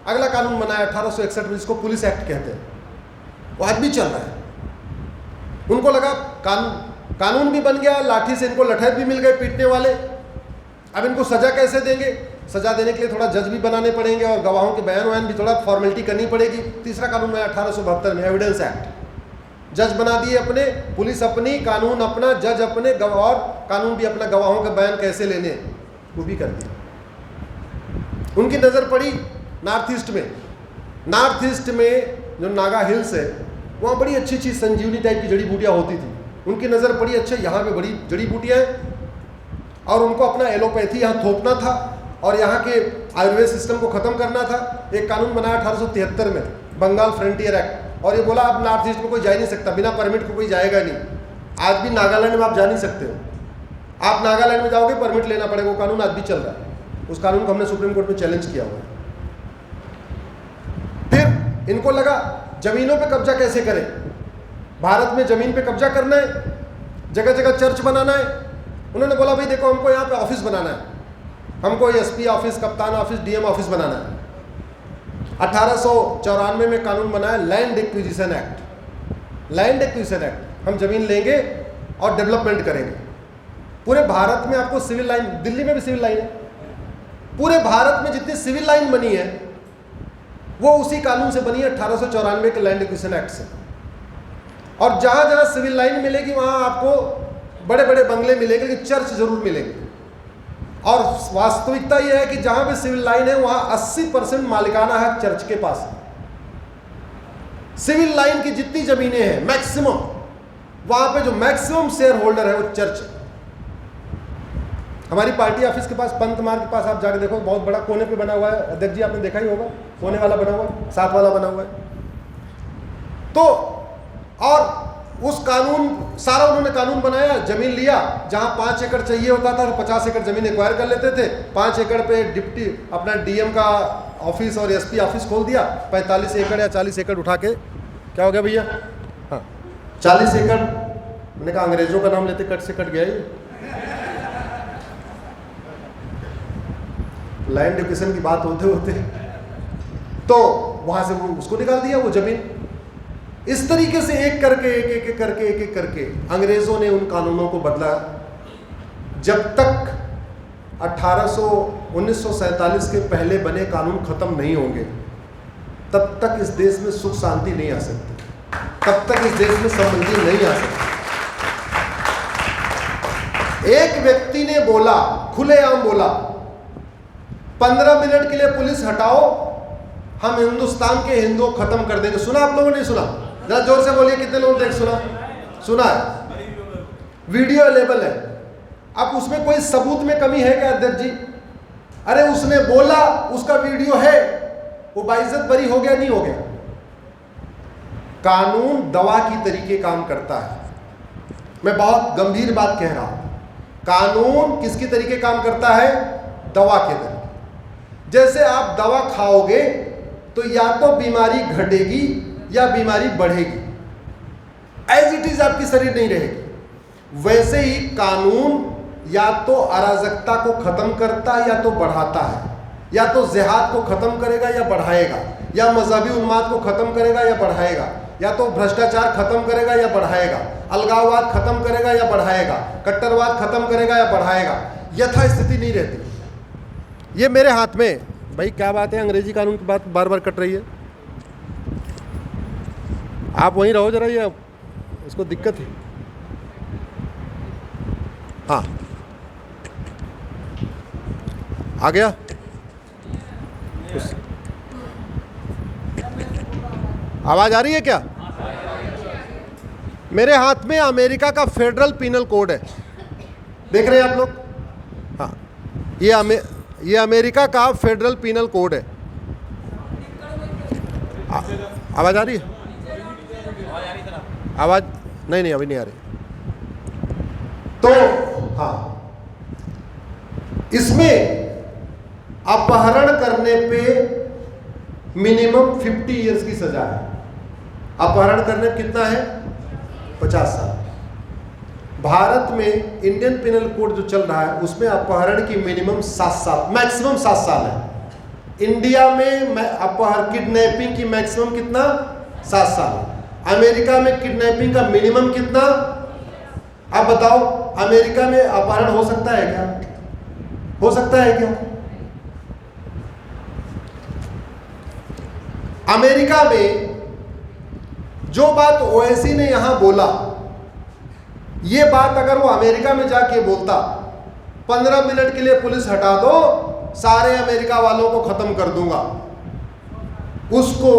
अगला कानून बनाया 1861 में, जिसको पुलिस एक्ट कहते हैं, वो आज भी चल रहा है। उनको लगा कानून भी बन गया, लाठी से इनको लठैत भी मिल गए पीटने वाले, अब इनको सजा कैसे देंगे। सजा देने के लिए थोड़ा जज भी बनाने पड़ेंगे और गवाहों के बयान वयान भी थोड़ा फॉर्मेलिटी करनी पड़ेगी। तीसरा कानून आया 1872 में, एविडेंस एक्ट। जज बना दिए अपने, पुलिस अपनी, कानून अपना, जज अपने, और कानून भी अपना, गवाहों के बयान कैसे लेने वो भी कर दिया। उनकी नज़र पड़ी नॉर्थ ईस्ट में। नॉर्थ ईस्ट में जो नागा हिल्स है, वहाँ बड़ी अच्छी अच्छी संजीवनी टाइप की जड़ी बूटियाँ होती थी। उनकी नज़र पड़ी अच्छा यहाँ पे बड़ी जड़ी बूटियाँ हैं, और उनको अपना एलोपैथी यहाँ थोपना था और यहाँ के आयुर्वेद सिस्टम को ख़त्म करना था। एक कानून बनाया 1873 में, बंगाल फ्रंटियर एक्ट, और ये बोला अब नॉर्थ ईस्ट में कोई जा ही नहीं सकता, बिना परमिट को कोई जाएगा नहीं। आज भी नागालैंड में आप जा नहीं सकते हो, आप नागालैंड में जाओगे परमिट लेना पड़ेगा। वो कानून आज भी चल रहा है, उस कानून को हमने सुप्रीम कोर्ट में चैलेंज किया हुआ है। फिर इनको लगा जमीनों पे कब्जा कैसे करें, भारत में जमीन पे कब्जा करना है, जगह जगह चर्च बनाना है। उन्होंने बोला भाई देखो हमको यहाँ पे ऑफिस बनाना है, हमको एसपी ऑफिस, कप्तान ऑफिस, डीएम ऑफिस बनाना है। 1894 में कानून बनाया land acquisition act. Land acquisition act, हम जमीन लेंगे और डेवलपमेंट करेंगे। पूरे भारत में आपको सिविल लाइन, दिल्ली में भी सिविल लाइन है, पूरे भारत में जितनी सिविल लाइन बनी है वो उसी कानून से बनी है, 1894 के लैंड एक्विजिशन एक्ट से। और जहाँ जहाँ सिविल लाइन मिलेगी वहाँ आपको बड़े बड़े बंगले मिलेंगे लेकिन चर्च जरूर मिलेंगे। और वास्तविकता यह है कि जहां पे सिविल लाइन है वहां 80% मालिकाना हक चर्च के पास है। सिविल लाइन की जितनी जमीनें हैं मैक्सिमम, वहां पे जो मैक्सिमम शेयर होल्डर है वो चर्च है। हमारी पार्टी ऑफिस के पास, पंत मार्ग के पास आप जाके देखो, बहुत बड़ा कोने पे बना हुआ है। अध्यक्ष जी आपने देखा ही होगा, कोने वाला बना हुआ है, 7 वाला बना हुआ है। तो और उस कानून, सारा उन्होंने कानून बनाया, जमीन लिया, जहां 5 एकड़ चाहिए होता था तो 50 एकड़ जमीन एक्वायर कर लेते थे। 5 एकड़ पे डिप्टी अपना डीएम का ऑफिस और एसपी ऑफिस खोल दिया। 45 एकड़ या 40 एकड़ उठा के, क्या हो गया भैया, हाँ 40 एकड़, मैंने कहा अंग्रेजों का नाम लेते कट से कट गया ही। लैंड डिविजन की बात होते होते तो वहां से वो उसको निकाल दिया वो जमीन। इस तरीके से एक करके एक करके अंग्रेजों ने उन कानूनों को बदला। जब तक 1947 के पहले बने कानून खत्म नहीं होंगे तब तक इस देश में सुख शांति नहीं आ सकती, तब तक इस देश में समृद्धि नहीं आ सकती। एक व्यक्ति ने बोला, खुलेआम बोला, 15 मिनट के लिए पुलिस हटाओ, हम हिंदुस्तान के हिंदुओं को खत्म कर देंगे। सुना आप लोगों ने? सुना? जरा जोर से बोलिए, कितने लोगों ने सुना? सुना है, वीडियो अवेलेबल है। अब उसमें कोई सबूत में कमी है क्या अध्यक्ष जी? अरे उसने बोला, उसका वीडियो है, वो बाइज्जत बरी हो गया, नहीं हो गया? कानून दवा की तरीके काम करता है। मैं बहुत गंभीर बात कह रहा हूं। कानून किसकी तरीके काम करता है? दवा के तरीके। जैसे आप दवा खाओगे तो या तो बीमारी घटेगी या बीमारी बढ़ेगी, एज इट इज आपकी शरीर नहीं रहेगी। वैसे ही कानून या तो अराजकता को खत्म करता है या तो बढ़ाता है, या तो जिहाद को खत्म करेगा या बढ़ाएगा, या मजहबी उन्माद को खत्म करेगा या बढ़ाएगा, या तो भ्रष्टाचार खत्म करेगा या बढ़ाएगा, अलगाववाद खत्म करेगा या बढ़ाएगा, कट्टरवाद खत्म करेगा या बढ़ाएगा। यथास्थिति नहीं रहती। ये मेरे हाथ में। भाई क्या बात है, अंग्रेजी कानून की बात बार बार कट रही है। आप वहीं रहो जरा, ये इसको दिक्कत है। हाँ आ गया। आवाज आ रही है क्या? मेरे हाथ में अमेरिका का फेडरल पीनल कोड है, देख रहे हैं आप लोग? हाँ, ये अमेरिका का फेडरल पीनल कोड है। आवाज आ रही है? आवाज नहीं अभी नहीं आ रही। तो हाँ, इसमें अपहरण करने पे मिनिमम 50 इयर्स की सजा है। अपहरण करने पे कितना है? 50 साल। भारत में इंडियन पिनल कोड जो चल रहा है उसमें अपहरण की मिनिमम 7 साल, मैक्सिमम 7 साल है। इंडिया में किडनैपिंग की मैक्सिमम कितना? 7 साल। अमेरिका में किडनैपिंग का मिनिमम कितना? आप बताओ, अमेरिका में अपहरण हो सकता है क्या? हो सकता है क्या? अमेरिका में जो बात ओवैसी ने यहां बोला, ये बात अगर वो अमेरिका में जाके बोलता, 15 मिनट के लिए पुलिस हटा दो, सारे अमेरिका वालों को खत्म कर दूंगा, उसको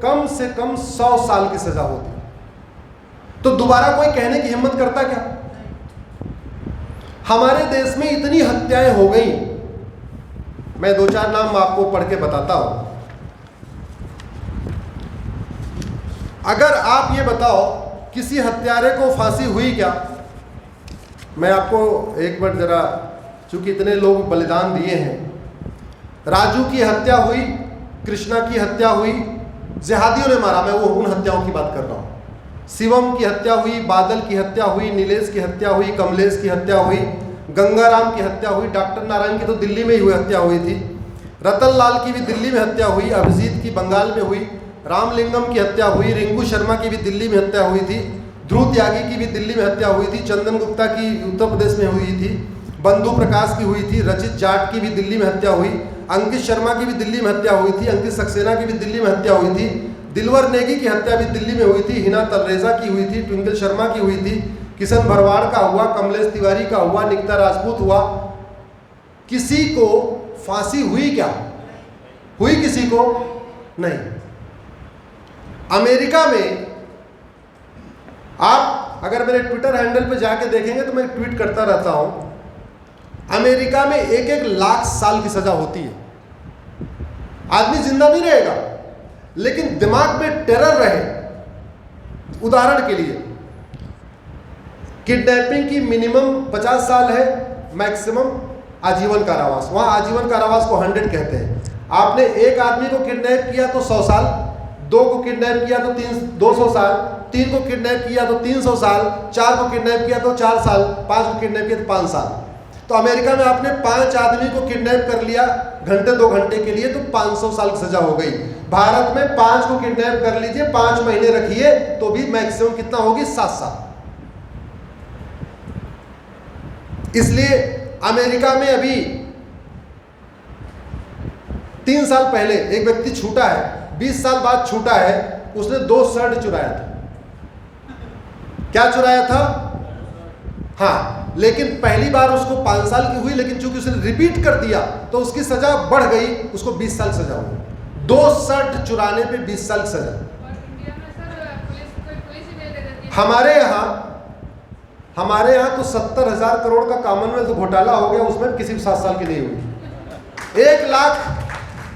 कम से कम 100 साल की सजा होती। तो दोबारा कोई कहने की हिम्मत करता क्या? हमारे देश में इतनी हत्याएं हो गई, मैं 2-4 नाम आपको पढ़ के बताता हूं। अगर आप ये बताओ किसी हत्यारे को फांसी हुई क्या? मैं आपको एक बार जरा, चूंकि इतने लोग बलिदान दिए हैं, राजू की हत्या हुई, कृष्णा की हत्या हुई, जिहादियों ने मारा, मैं वो उन हत्याओं की बात कर रहा हूँ। शिवम की हत्या हुई, बादल की हत्या हुई, नीलेश की हत्या हुई, कमलेश की हत्या हुई, गंगाराम की हत्या हुई, डॉक्टर नारायण की तो दिल्ली में ही हुई हत्या हुई थी, रतन लाल की भी दिल्ली में हत्या हुई, अभिजीत की बंगाल में हुई, रामलिंगम की हत्या हुई, रिंकू शर्मा की भी दिल्ली में हत्या हुई थी, ध्रुव त्यागी की भी दिल्ली में हत्या हुई थी, चंदन गुप्ता की उत्तर प्रदेश में हुई थी, बंधु प्रकाश की हुई थी, रचित जाट की भी दिल्ली में हत्या हुई, अंकित शर्मा की भी दिल्ली में हत्या हुई थी, अंकित सक्सेना की भी दिल्ली में हत्या हुई थी, दिलवर नेगी की हत्या भी दिल्ली में हुई थी, हिना तलरेजा की हुई थी, ट्विंकल शर्मा की हुई थी, किशन भरवाड़ का हुआ, कमलेश तिवारी का हुआ, निकिता राजपूत हुआ, किसी को फांसी हुई क्या? हुई किसी को? नहीं। अमेरिका में आप अगर मेरे ट्विटर हैंडल पे जाके देखेंगे तो मैं ट्वीट करता रहता हूं, अमेरिका में 1-1 लाख साल की सजा होती है। आदमी जिंदा नहीं रहेगा लेकिन दिमाग में टेरर रहे। उदाहरण के लिए किडनैपिंग की मिनिमम 50 साल है, मैक्सिमम आजीवन कारावास। वहां आजीवन कारावास को 100 कहते हैं। आपने एक आदमी को किडनैप किया तो 100 साल, 2 को किडनैप किया तो 200 साल, 3 को किडनैप किया तो 300 साल, 4 को किडनैप किया तो 4 साल, 5 को किडनैप किया तो 5 साल। तो अमेरिका में आपने 5 आदमी को किडनैप कर लिया घंटे 2 घंटे के लिए तो 500 साल की सजा हो गई। भारत में 5 को किडनैप कर लीजिए, 5 महीने रखिए तो भी मैक्सिमम कितना होगी? 7 साल। इसलिए अमेरिका में अभी 3 साल पहले एक व्यक्ति छूटा है, 20 साल बाद छूटा है, उसने 2 शर्ट चुराया था। क्या चुराया था? हाँ, लेकिन पहली बार उसको 5 साल की हुई, लेकिन चूंकि उसने रिपीट कर दिया तो उसकी सजा बढ़ गई, उसको 20 साल सजा हुई। 2 शर्ट चुराने पे 20 साल की सजा। हमारे यहाँ तो 70,000 करोड़ का कॉमनवेल्थ घोटाला हो गया, उसमें किसी भी 7 साल की नहीं हुई।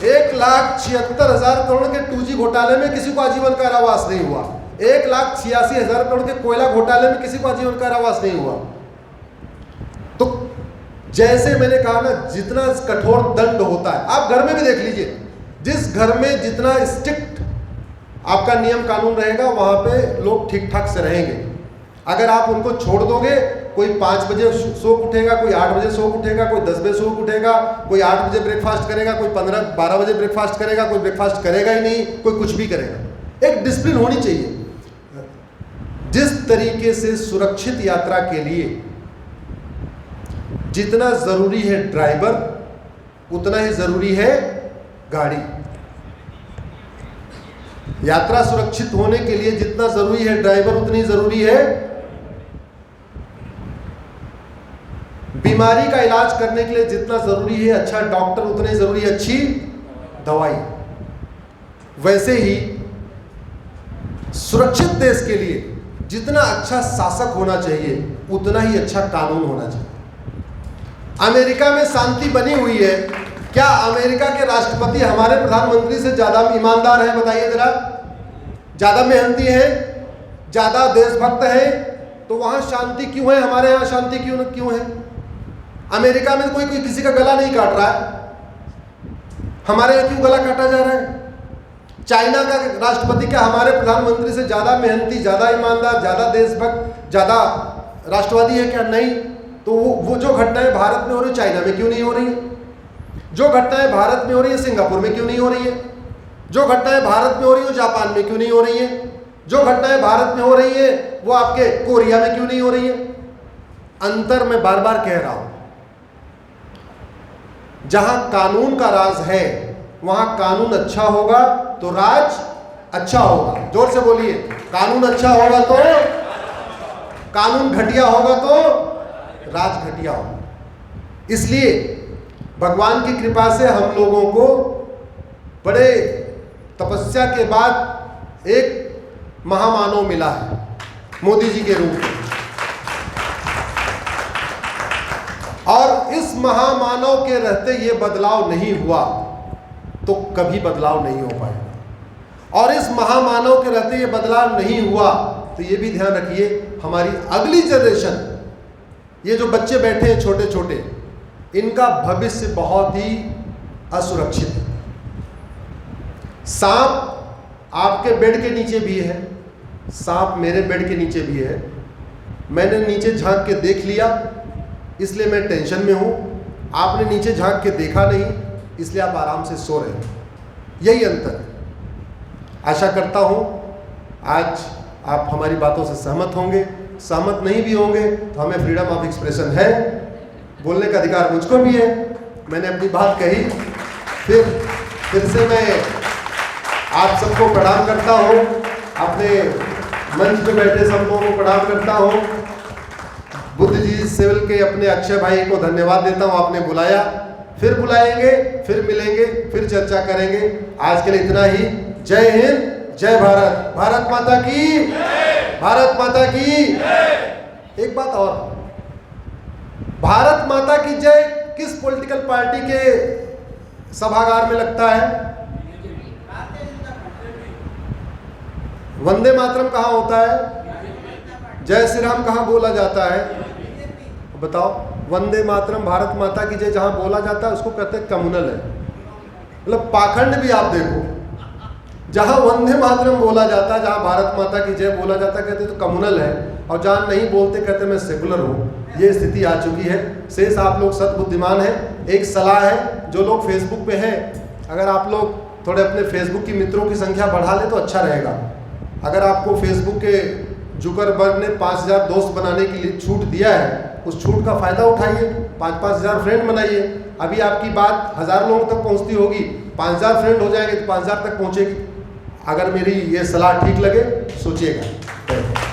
1,76,000 करोड़ के 2G घोटाले में किसी को आजीवन कारावास नहीं हुआ। 1,86,000 करोड़ के कोयला घोटाले में किसी को आजीवन कारावास नहीं हुआ। तो जैसे मैंने कहा ना, जितना कठोर दंड होता है, आप घर में भी देख लीजिए, जिस घर में जितना स्ट्रिक्ट आपका नियम कानून रहेगा वहां पे लोग ठीक ठाक से रहेंगे। अगर आप उनको छोड़ दोगे, कोई 5 बजे सो उठेगा, कोई 8 बजे सो उठेगा, कोई 10 बजे सो उठेगा, कोई 8 बजे ब्रेकफास्ट करेगा, कोई 12 बजे ब्रेकफास्ट करेगा, कोई ब्रेकफास्ट करेगा ही नहीं, कोई कुछ भी करेगा। एक डिसिप्लिन होनी चाहिए। जिस तरीके से सुरक्षित यात्रा के लिए जितना जरूरी है ड्राइवर, उतना ही जरूरी है गाड़ी। यात्रा सुरक्षित होने के लिए जितना जरूरी है ड्राइवर, उतनी जरूरी है बीमारी का इलाज करने के लिए जितना जरूरी है अच्छा डॉक्टर, उतनी जरूरी है अच्छी दवाई। वैसे ही सुरक्षित देश के लिए जितना अच्छा शासक होना चाहिए, उतना ही अच्छा कानून होना चाहिए। अमेरिका में शांति बनी हुई है। क्या अमेरिका के राष्ट्रपति हमारे प्रधानमंत्री से ज्यादा ईमानदार है? बताइए जरा। ज्यादा मेहनती है, ज्यादा देशभक्त है, तो वहां शांति क्यों है? हमारे यहां शांति क्यों है? अमेरिका में कोई किसी का गला नहीं काट रहा है, हमारे यहाँ क्यों गला काटा जा रहा है? चाइना का राष्ट्रपति क्या हमारे प्रधानमंत्री से ज्यादा मेहनती, ज्यादा ईमानदार, ज्यादा देशभक्त, ज्यादा राष्ट्रवादी है क्या? नहीं। तो वो जो घटनाएं भारत में हो रही है, चाइना में क्यों नहीं हो रही है? जो घटनाएं भारत में हो रही है, सिंगापुर में क्यों नहीं हो रही है? जो घटनाएं भारत में हो रही है, जापान में क्यों नहीं हो रही है? जो घटनाएं भारत में हो रही है, वो आपके कोरिया में क्यों नहीं हो रही है? अंतर मैं बार बार कह रहा हूं, जहां कानून का राज है वहां कानून अच्छा होगा तो राज अच्छा होगा। जोर से बोलिए, कानून अच्छा होगा तो, कानून घटिया होगा तो राज घटिया होगा। इसलिए भगवान की कृपा से हम लोगों को बड़े तपस्या के बाद एक महामानव मिला है, मोदी जी के रूप में। और इस महामानव के रहते ये बदलाव नहीं हुआ तो कभी बदलाव नहीं हो पाएगा। और इस महामानव के रहते ये बदलाव नहीं हुआ तो ये भी ध्यान रखिए, हमारी अगली जनरेशन, ये जो बच्चे बैठे हैं छोटे छोटे, इनका भविष्य बहुत ही असुरक्षित है। सांप आपके बेड के नीचे भी है, सांप मेरे बेड के नीचे भी है। मैंने नीचे झांक के देख लिया इसलिए मैं टेंशन में हूं, आपने नीचे झांक के देखा नहीं इसलिए आप आराम से सो रहे हैं। यही अंतर है। आशा करता हूं आज आप हमारी बातों से सहमत होंगे। सहमत नहीं भी होंगे तो हमें फ्रीडम ऑफ एक्सप्रेशन है, बोलने का अधिकार मुझको भी है। मैंने अपनी बात कही, फिर से मैं आप सबको प्रणाम करता हूँ, अपने मंच पे बैठे सब लोगों को प्रणाम करता हूँ। बुद्धिजीवी सिविल के अपने अक्षय भाई को धन्यवाद देता हूँ, आपने बुलाया। फिर बुलाएंगे, फिर मिलेंगे, फिर चर्चा करेंगे। आज के लिए इतना ही। जय हिंद, जय भारत, भारत माता की, भारत माता की। एक बात और, भारत माता की जय किस पॉलिटिकल पार्टी के सभागार में लगता है? वंदे मातरम कहाँ होता है? जय श्री राम कहाँ बोला जाता है? बताओ। वंदे मातरम, भारत माता की जय जहाँ बोला जाता है उसको कहते हैं कम्युनल है। मतलब पाखंड भी आप देखो, जहाँ वंदे मातरम बोला जाता है, जहाँ भारत माता की जय बोला जाता है, कहते तो कम्युनल है, और जहाँ नहीं बोलते कहते मैं सेकुलर हूँ। ये स्थिति आ चुकी है। शेष आप लोग सद्बुद्धिमान हैं। एक सलाह है, जो लोग फेसबुक पे हैं, अगर आप लोग थोड़े अपने फेसबुक की मित्रों की संख्या बढ़ा ले तो अच्छा रहेगा। अगर आपको फेसबुक के जुकरबर्ग ने 5000 दोस्त बनाने के लिए छूट दिया है, उस छूट का फ़ायदा उठाइए, 5-5 हज़ार फ्रेंड बनाइए। अभी आपकी बात 1000 लोगों तक पहुंचती होगी, 5000 फ्रेंड हो जाएंगे तो 5000 तक पहुंचेगी। अगर मेरी ये सलाह ठीक लगे, सोचिएगा।